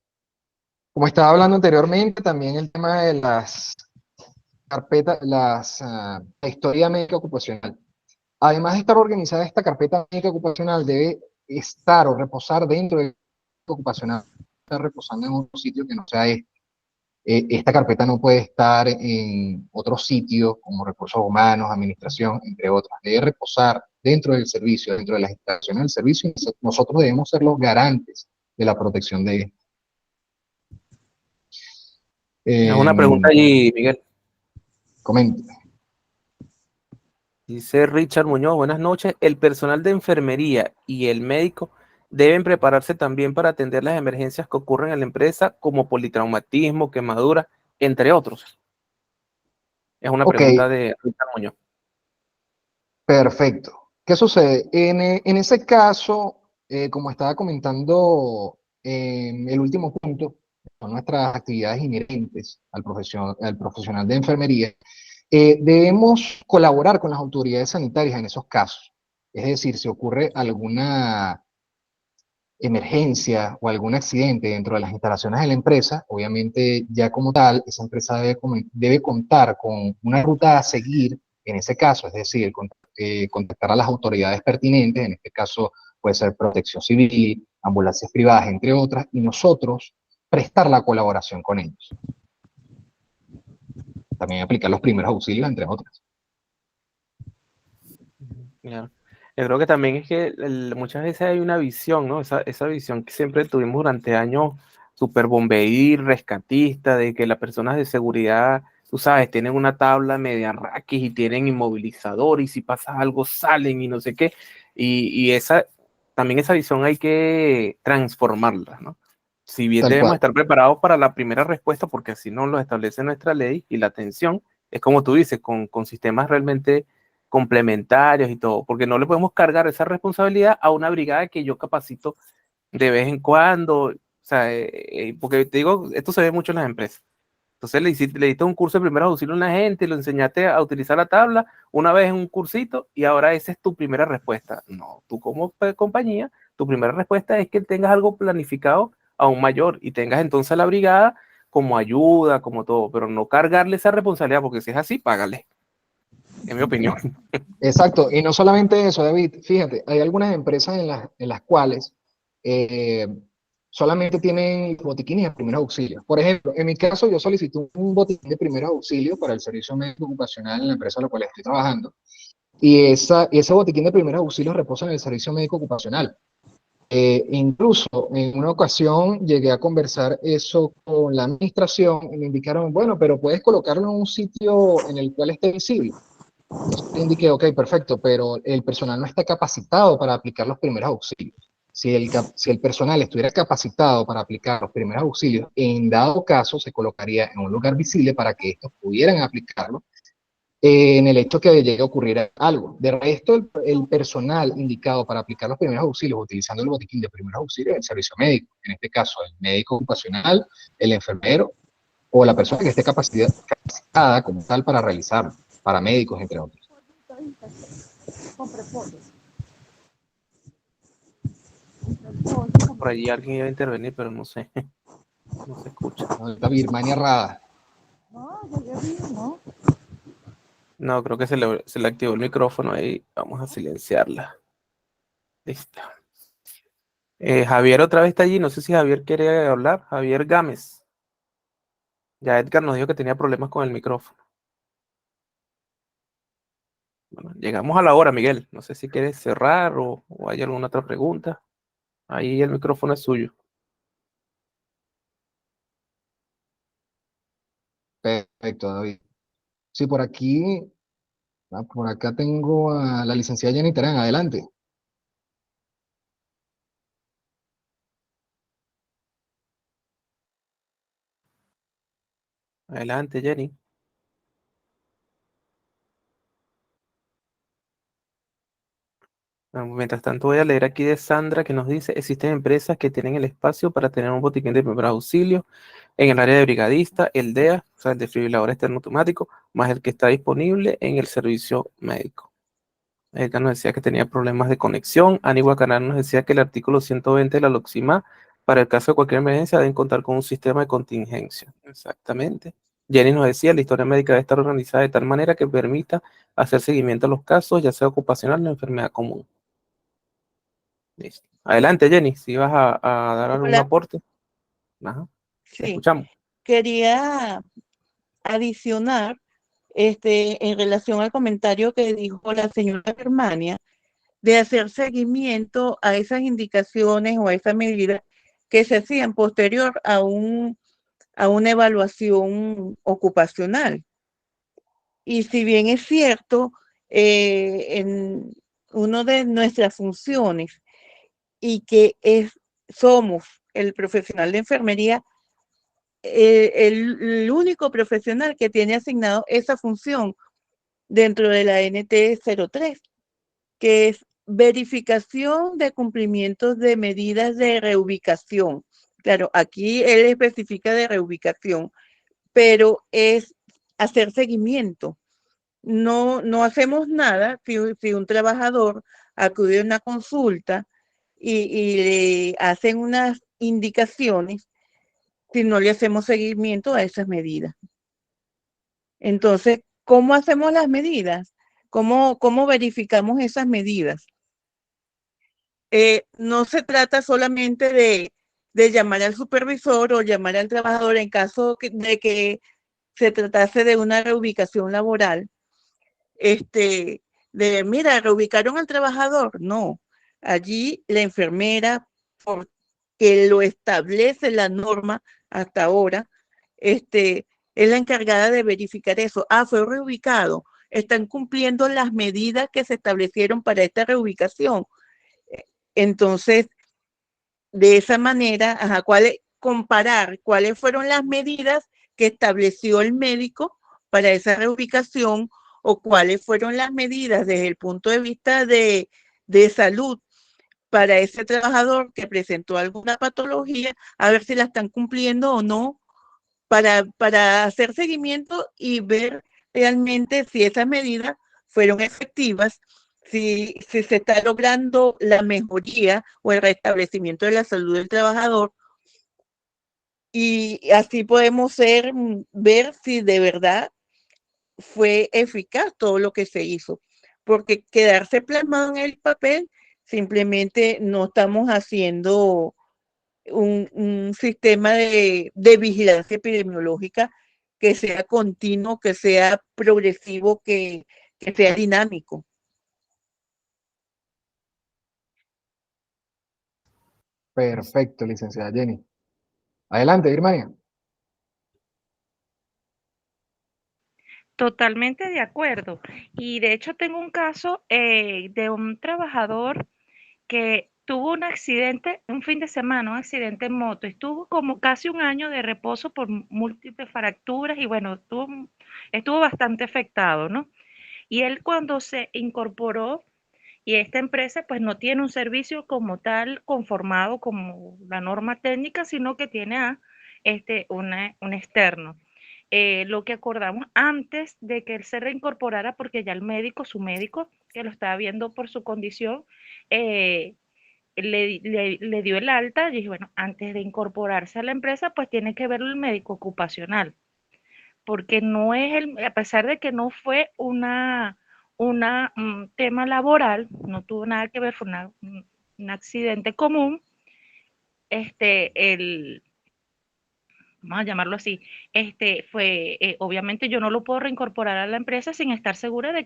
Como estaba hablando anteriormente, también el tema de las carpetas, la historia médica ocupacional. Además de estar organizada esta carpeta médica ocupacional, debe estar o reposar dentro del ocupacional, estar reposando en otro sitio que no sea este. Esta carpeta no puede estar en otros sitios como recursos humanos, administración, entre otras. Debe reposar dentro del servicio, dentro de las instalaciones del servicio, y nosotros debemos ser los garantes de la protección de esto. Es una pregunta allí, Miguel. Comenta. Dice Richard Muñoz, buenas noches. El personal de enfermería y el médico deben prepararse también para atender las emergencias que ocurren en la empresa, como politraumatismo, quemadura, entre otros. Es una Ok, pregunta de Richard Muñoz. perfecto. ¿Qué sucede? En ese caso, como estaba comentando en el último punto, son nuestras actividades inherentes al profesional de enfermería. Debemos colaborar con las autoridades sanitarias en esos casos. Es decir, si ocurre alguna emergencia o algún accidente dentro de las instalaciones de la empresa, obviamente ya como tal, esa empresa debe contar con una ruta a seguir en ese caso, es decir, contactar a las autoridades pertinentes, en este caso puede ser Protección Civil, ambulancias privadas, entre otras, y nosotros prestar la colaboración con ellos. También aplicar los primeros auxilios, entre otras. Claro. Yo creo que también es que muchas veces hay una visión, ¿no? Esa visión que siempre tuvimos durante años, súper bombeír, rescatista, de que las personas de seguridad, tú sabes, tienen una tabla media raquis y tienen inmovilizador y si pasa algo salen y no sé qué. Y también esa visión hay que transformarla, ¿no? Si bien Tal debemos cual. estar preparados para la primera respuesta, porque así nos lo establece nuestra ley y la atención, es como tú dices, con sistemas realmente complementarios y todo, porque no le podemos cargar esa responsabilidad a una brigada que yo capacito de vez en cuando, o sea, porque te digo, esto se ve mucho en las empresas. Entonces le diste un curso de primeros auxilios a una gente, lo enseñaste a utilizar la tabla una vez en un cursito y ahora esa es tu primera respuesta. No, tú como compañía, tu primera respuesta es que tengas algo planificado aún mayor y tengas entonces la brigada como ayuda, como todo, pero no cargarle esa responsabilidad, porque si es así, págale, en mi opinión. Exacto, y no solamente eso, David, fíjate, hay algunas empresas en las cuales eh, solamente tienen botiquines de primeros auxilios. Por ejemplo, en mi caso, yo solicité un botiquín de primeros auxilios para el servicio médico ocupacional en la empresa a la cual estoy trabajando, y ese botiquín de primeros auxilios reposa en el servicio médico ocupacional. Incluso en una ocasión llegué a conversar eso con la administración y me indicaron, bueno, pero puedes colocarlo en un sitio en el cual esté visible. Entonces le indiqué, ok, perfecto, pero el personal no está capacitado para aplicar los primeros auxilios. Si el personal estuviera capacitado para aplicar los primeros auxilios, en dado caso se colocaría en un lugar visible para que estos pudieran aplicarlo en el hecho que llegue a ocurrir algo. De resto, el personal indicado para aplicar los primeros auxilios utilizando el botiquín de primeros auxilios es el servicio médico, en este caso el médico ocupacional, el enfermero o la persona que esté capacitada como tal para realizarlo, paramédicos, entre otros. Por allí alguien iba a intervenir, pero no sé, no se escucha. Esta Birmania errada. No, creo que se le activó el micrófono ahí. Vamos a silenciarla. Listo. Javier otra vez está allí. No sé si Javier quiere hablar. Javier Gámez. Ya Edgar nos dijo que tenía problemas con el micrófono. Bueno, llegamos a la hora, Miguel. No sé si quieres cerrar o hay alguna otra pregunta. Ahí el micrófono es suyo. Perfecto, David. Sí, por acá tengo a la licenciada Jenny Terán. Adelante. Adelante, Jenny. Mientras tanto, voy a leer aquí de Sandra que nos dice: existen empresas que tienen el espacio para tener un botiquín de primer auxilio en el área de brigadista, el DEA, o sea, el desfibrilador externo automático, más el que está disponible en el servicio médico. Erika nos decía que tenía problemas de conexión. Aníbal Canal nos decía que el artículo 120 de la LOXIMA, para el caso de cualquier emergencia, deben contar con un sistema de contingencia. Exactamente. Jenny nos decía: la historia médica debe estar organizada de tal manera que permita hacer seguimiento a los casos, ya sea ocupacional o enfermedad común. Listo. Adelante, Jenny, si vas a dar algún Hola, aporte. Ajá, te sí, escuchamos. quería adicionar en relación al comentario que dijo la señora Germania, de hacer seguimiento a esas indicaciones o a esas medidas que se hacían posterior a una evaluación ocupacional. Y si bien es cierto, en una de nuestras funciones y que somos el profesional de enfermería, el único profesional que tiene asignado esa función dentro de la NT 03, que es verificación de cumplimientos de medidas de reubicación. Claro, aquí él especifica de reubicación, pero es hacer seguimiento. No hacemos nada si un trabajador acude a una consulta y le hacen unas indicaciones si no le hacemos seguimiento a esas medidas. Entonces, ¿cómo hacemos las medidas? ¿Cómo verificamos esas medidas? No se trata solamente de llamar al supervisor o llamar al trabajador en caso de que se tratase de una reubicación laboral. Mira, reubicaron al trabajador. No, allí la enfermera, porque lo establece la norma hasta ahora, es la encargada de verificar eso. Fue reubicado. Están cumpliendo las medidas que se establecieron para esta reubicación. Entonces, de esa manera, comparar cuáles fueron las medidas que estableció el médico para esa reubicación o cuáles fueron las medidas desde el punto de vista de salud para ese trabajador que presentó alguna patología, a ver si la están cumpliendo o no, para hacer seguimiento y ver realmente si esas medidas fueron efectivas, si se está logrando la mejoría o el restablecimiento de la salud del trabajador, y así podemos ver si de verdad fue eficaz todo lo que se hizo, porque quedarse plasmado en el papel, simplemente no estamos haciendo un sistema de vigilancia epidemiológica que sea continuo, que sea progresivo, que sea dinámico. Perfecto, licenciada Jenny. Adelante, Irmania. Totalmente de acuerdo. Y de hecho tengo un caso de un trabajador que tuvo un accidente, un fin de semana, un accidente en moto. Estuvo como casi un año de reposo por múltiples fracturas y bueno, estuvo bastante afectado, ¿no? Y él cuando se incorporó, y esta empresa pues no tiene un servicio como tal conformado como la norma técnica, sino que tiene un externo. Lo que acordamos antes de que él se reincorporara, porque ya el médico, su médico, que lo estaba viendo por su condición, eh, le dio el alta. Y dije, bueno, antes de incorporarse a la empresa, pues tiene que verlo el médico ocupacional, porque no es a pesar de que no fue un tema laboral, no tuvo nada que ver, fue un accidente común, el, vamos a llamarlo así, obviamente yo no lo puedo reincorporar a la empresa sin estar segura de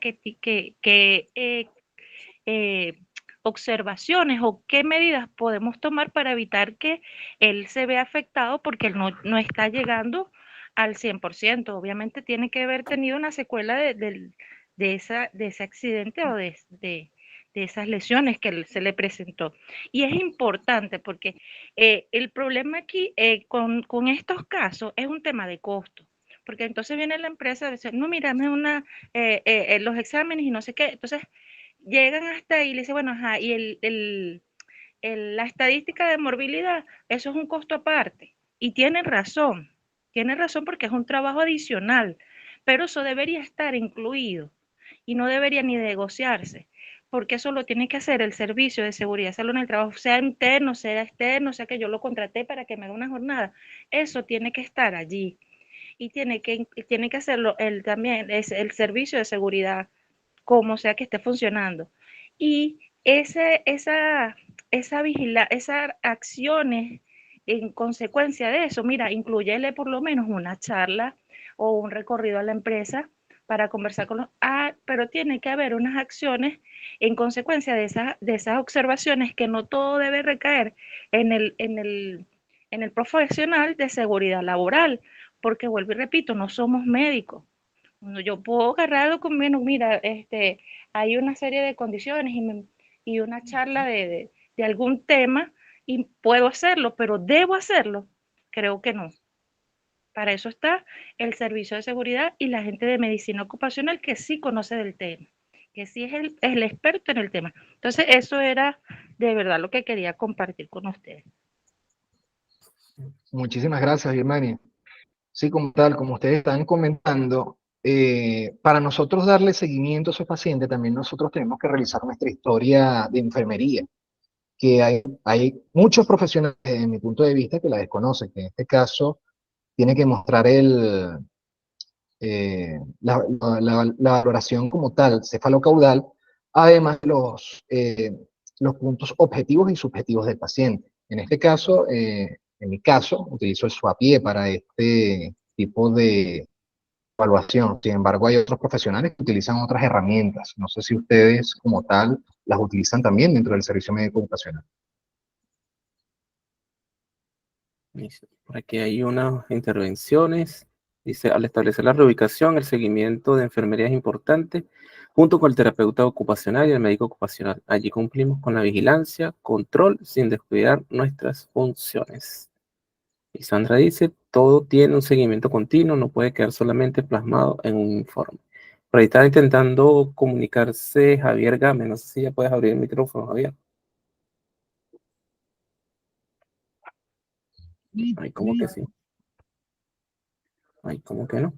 eh, observaciones o qué medidas podemos tomar para evitar que él se vea afectado porque él no está llegando al 100%. Obviamente tiene que haber tenido una secuela de ese accidente o de esas lesiones que se le presentó. Y es importante porque el problema aquí con estos casos es un tema de costo. Porque entonces viene la empresa y dice, no, mira, los exámenes y no sé qué. Entonces, llegan hasta ahí y le dicen, bueno, ajá, y la estadística de morbilidad, eso es un costo aparte. Y tienen razón porque es un trabajo adicional, pero eso debería estar incluido y no debería ni negociarse, porque eso lo tiene que hacer el servicio de seguridad de salud en el trabajo, sea interno, sea externo, sea que yo lo contraté para que me haga una jornada, eso tiene que estar allí y tiene que hacerlo también es el servicio de seguridad, como sea que esté funcionando. Y esas acciones en consecuencia de eso, mira, incluyele por lo menos una charla o un recorrido a la empresa para conversar con los, pero tiene que haber unas acciones en consecuencia de esas observaciones, que no todo debe recaer en el profesional de seguridad laboral, porque vuelvo y repito, no somos médicos. Yo puedo agarrarlo con menos, mira, hay una serie de condiciones y una charla de algún tema y puedo hacerlo, pero debo hacerlo. Creo que no. Para eso está el servicio de seguridad y la gente de medicina ocupacional que sí conoce del tema, que sí es el experto en el tema. Entonces, eso era de verdad lo que quería compartir con ustedes. Muchísimas gracias, Birmania. Sí, como tal, como ustedes están comentando, para nosotros darle seguimiento a esos pacientes, también nosotros tenemos que realizar nuestra historia de enfermería, que hay muchos profesionales, desde mi punto de vista, que la desconocen, que en este caso tiene que mostrar la valoración como tal, cefalocaudal, además los puntos objetivos y subjetivos del paciente. En este caso, en mi caso, utilizo el SWAPIE para este tipo de evaluación. Sin embargo, hay otros profesionales que utilizan otras herramientas. No sé si ustedes como tal las utilizan también dentro del servicio médico ocupacional. Por aquí hay unas intervenciones. Dice, al establecer la reubicación, el seguimiento de enfermería es importante, junto con el terapeuta ocupacional y el médico ocupacional. Allí cumplimos con la vigilancia, control, sin descuidar nuestras funciones. Y Sandra dice, todo tiene un seguimiento continuo, no puede quedar solamente plasmado en un informe. Por ahí está intentando comunicarse Javier Gámez. No sé si ya puedes abrir el micrófono, Javier. Ay, ¿cómo que sí? Ay, ¿cómo que no?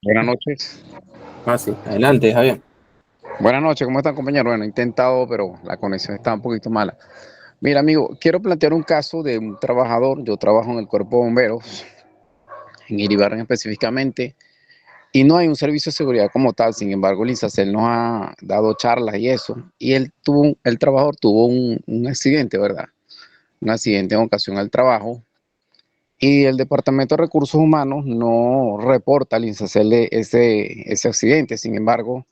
Buenas noches. Ah, sí, adelante, Javier. Buenas noches, ¿cómo están, compañeros? Bueno, he intentado, pero la conexión está un poquito mala. Mira, amigo, quiero plantear un caso de un trabajador. Yo trabajo en el Cuerpo de Bomberos, en Iribarren específicamente, y no hay un servicio de seguridad como tal. Sin embargo, el INSACEL nos ha dado charlas y eso, y el trabajador tuvo un accidente, ¿verdad? Un accidente en ocasión al trabajo, y el Departamento de Recursos Humanos no reporta al INSACEL ese accidente. Sin embargo,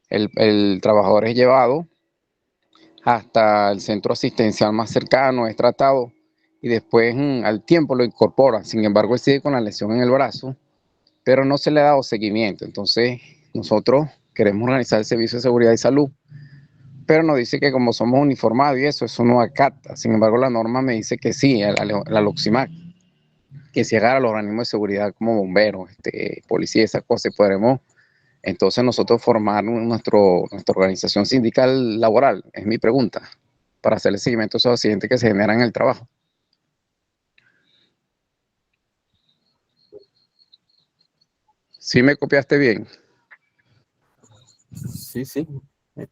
el trabajador es llevado hasta el centro asistencial más cercano, es tratado y después al tiempo lo incorpora. Sin embargo, él sigue con la lesión en el brazo, pero no se le ha dado seguimiento. Entonces, nosotros queremos organizar el servicio de seguridad y salud, pero nos dice que como somos uniformados y eso no acata. Sin embargo, la norma me dice que sí, la LOXIMAC, que si agarra a los organismos de seguridad como bomberos, policía, esas cosas, podremos entonces nosotros formar nuestra organización sindical laboral, es mi pregunta, para hacer el seguimiento a esos accidentes que se generan en el trabajo. ¿Sí me copiaste bien? Sí, sí.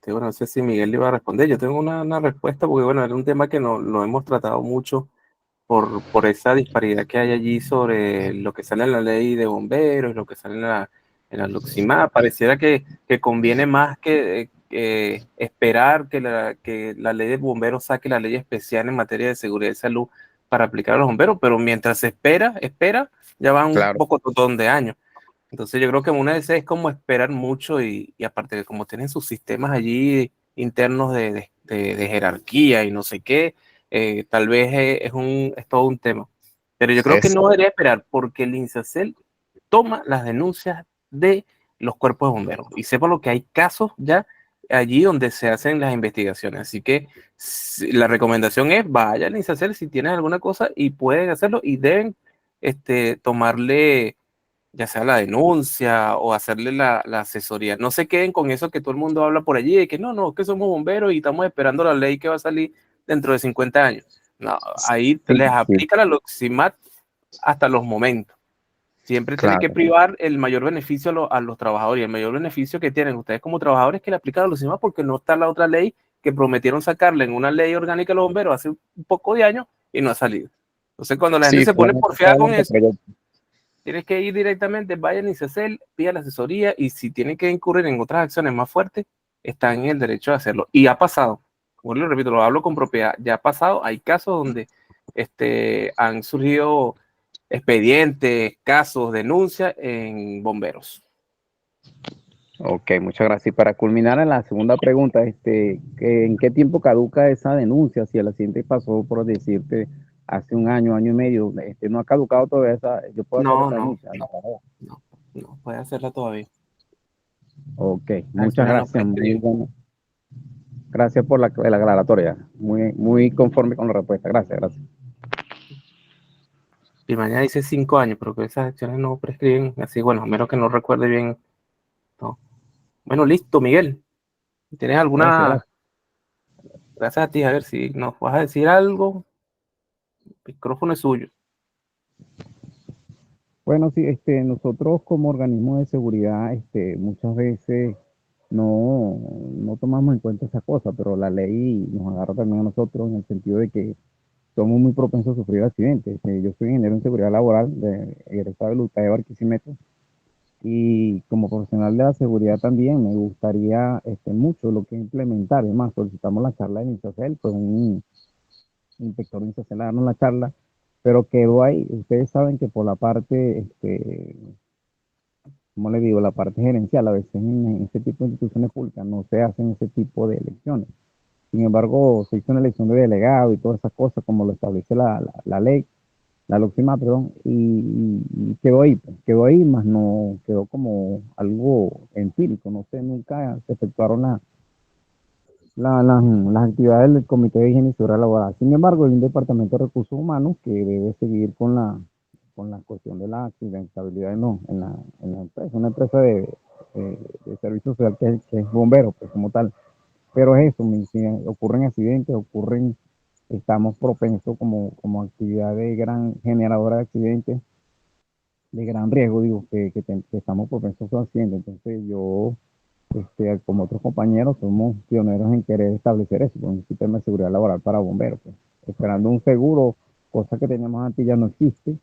Bueno, no sé si Miguel le iba a responder. Yo tengo una respuesta porque, bueno, era un tema que no lo hemos tratado mucho por esa disparidad que hay allí sobre lo que sale en la ley de bomberos, lo que sale en la LOXIMAC. Pareciera que conviene más que esperar que la ley de bomberos saque la ley especial en materia de seguridad y salud para aplicar a los bomberos, pero mientras se espera, ya van un poco de años. Entonces yo creo que una de esas es como esperar mucho y aparte de como tienen sus sistemas allí internos de jerarquía y no sé qué, tal vez es todo un tema. Pero yo creo que no debería esperar porque el INSACEL toma las denuncias de los cuerpos de bomberos y sé por lo que hay casos ya allí donde se hacen las investigaciones. Así que la recomendación es vaya al INSACEL si tienen alguna cosa y pueden hacerlo y deben tomarle ya sea la denuncia o hacerle la asesoría. No se queden con eso que todo el mundo habla por allí, de que no, que somos bomberos y estamos esperando la ley que va a salir dentro de 50 años. No, ahí Sí, les sí, aplica la Loximat hasta los momentos. Siempre tiene que claro. privar el mayor beneficio a los trabajadores, y el mayor beneficio que tienen ustedes como trabajadores es que le aplican a los demás, porque no está la otra ley que prometieron sacarle en una ley orgánica a los bomberos hace un poco de años y no ha salido. Entonces, cuando la gente Sí, se pone solamente porfiada está en con el eso, proyecto. tienes que ir directamente, vayan y se pida la asesoría, y si tienen que incurrir en otras acciones más fuertes, están en el derecho de hacerlo. Y ha pasado, como lo repito, lo hablo con propiedad, ya ha pasado, hay casos donde han surgido expedientes, casos, denuncias en bomberos. Ok, muchas gracias. Y para culminar en la segunda pregunta, ¿en qué tiempo caduca esa denuncia? Si el accidente pasó, por decirte, hace un año, año y medio, no ha caducado todavía yo puedo hacer No, esa no, denuncia. no, no, no puede hacerla todavía. Ok, Las muchas acciones no gracias. Muy prescriben. bueno. Gracias por la aclaratoria. Muy, muy conforme con la respuesta. Gracias, gracias. Y mañana dice 5 años, pero que esas acciones no prescriben, así, bueno, a menos que no recuerde bien. No. Bueno, listo, Miguel. ¿Tienes Gracias, alguna? gracias. Gracias a ti, a ver si nos vas a decir algo. El micrófono es suyo. Bueno, sí, nosotros como organismo de seguridad, muchas veces no tomamos en cuenta esa cosa, pero la ley nos agarra también a nosotros en el sentido de que somos muy propensos a sufrir accidentes. Yo soy ingeniero en seguridad laboral, egresado de UTAD de Barquisimeto, y como profesional de la seguridad también me gustaría mucho lo que implementar. Es más, solicitamos la charla de INSACEL, pues un inspector de INSACEL a darnos la charla, pero quedó ahí. Ustedes saben que por la parte, como le digo, la parte gerencial, a veces en este tipo de instituciones públicas no se hacen ese tipo de elecciones. Sin embargo, se hizo una elección de delegado y todas esas cosas, como lo establece la ley, la LOCSIMA, perdón, y quedó ahí, pues, quedó ahí, más no quedó como algo empírico, no sé, nunca se efectuaron las actividades del Comité de Higiene y Seguridad Laboral. Sin embargo, hay un departamento de recursos humanos que debe seguir con la cuestión de la accidentabilidad en la empresa, una empresa de servicio social que es bombero, pues como tal. Pero es eso, si ocurren accidentes, estamos propensos como actividad de gran generadora de accidentes, de gran riesgo, digo, que estamos propensos a accidentes. Entonces yo, como otros compañeros, somos pioneros en querer establecer eso, un sistema de seguridad laboral para bomberos, pues, esperando un seguro, cosa que teníamos antes ya no existe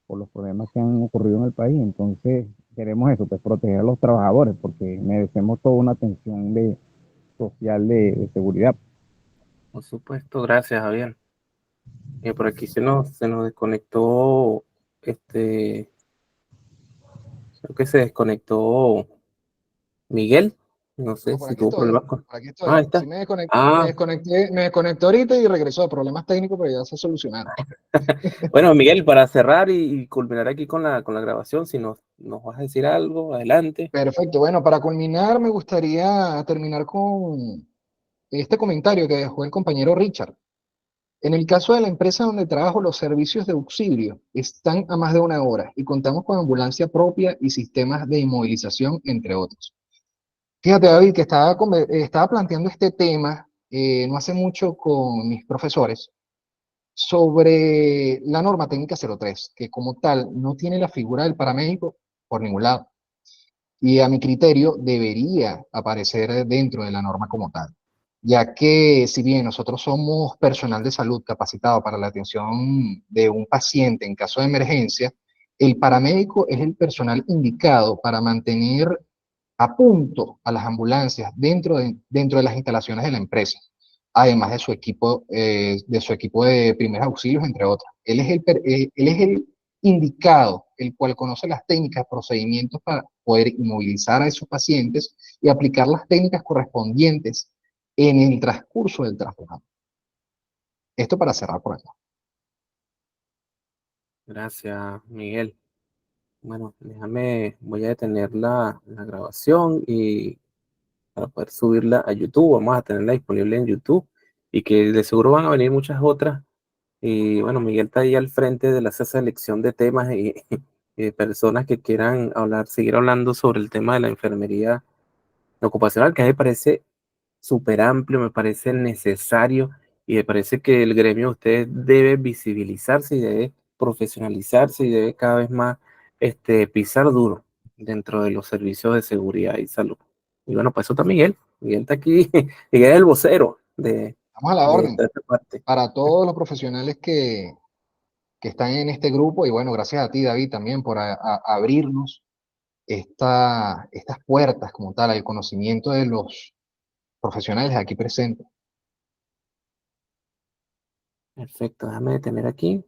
por los problemas que han ocurrido en el país. Entonces queremos eso, pues proteger a los trabajadores, porque merecemos toda una atención social de seguridad. Por supuesto, gracias, Javier. Por aquí se nos desconectó, creo que se desconectó Miguel. No sé No, por si aquí tuvo estoy, problemas con. por aquí Ah, estoy. ahí Sí está. me Ah, desconecté, me desconecté ahorita y regresó. Problemas técnicos, pero ya se solucionaron. bueno, Miguel, para cerrar y culminar aquí con la grabación, si nos vas a decir algo, adelante. Perfecto. Bueno, para culminar, me gustaría terminar con este comentario que dejó el compañero Richard. En el caso de la empresa donde trabajo, los servicios de auxilio están a más de 1 hora y contamos con ambulancia propia y sistemas de inmovilización, entre otros. Fíjate, David, que estaba planteando este tema no hace mucho con mis profesores sobre la norma técnica 03, que como tal no tiene la figura del paramédico por ningún lado. Y a mi criterio debería aparecer dentro de la norma como tal, ya que si bien nosotros somos personal de salud capacitado para la atención de un paciente en caso de emergencia, el paramédico es el personal indicado para mantener a punto a las ambulancias dentro de las instalaciones de la empresa, además de su equipo de primeros auxilios, entre otros. Él es el indicado, el cual conoce las técnicas, procedimientos para poder inmovilizar a esos pacientes y aplicar las técnicas correspondientes en el transcurso del traslado. Esto para cerrar por acá. Gracias, Miguel. Bueno, voy a detener la grabación y para poder subirla a YouTube, vamos a tenerla disponible en YouTube y que de seguro van a venir muchas otras. Y bueno, Miguel está ahí al frente de esa selección de temas y personas que quieran seguir hablando sobre el tema de la enfermería ocupacional, que a mí me parece súper amplio, me parece necesario y me parece que el gremio de ustedes debe visibilizarse y debe profesionalizarse y debe cada vez más pisar duro dentro de los servicios de seguridad y salud. Y bueno, pues eso está Miguel. Miguel está aquí, Miguel es el vocero Vamos a la de orden esta parte. para todos los profesionales que están en este grupo y bueno, gracias a ti, David, también por abrirnos estas puertas como tal, al conocimiento de los profesionales aquí presentes. Perfecto, déjame detener aquí.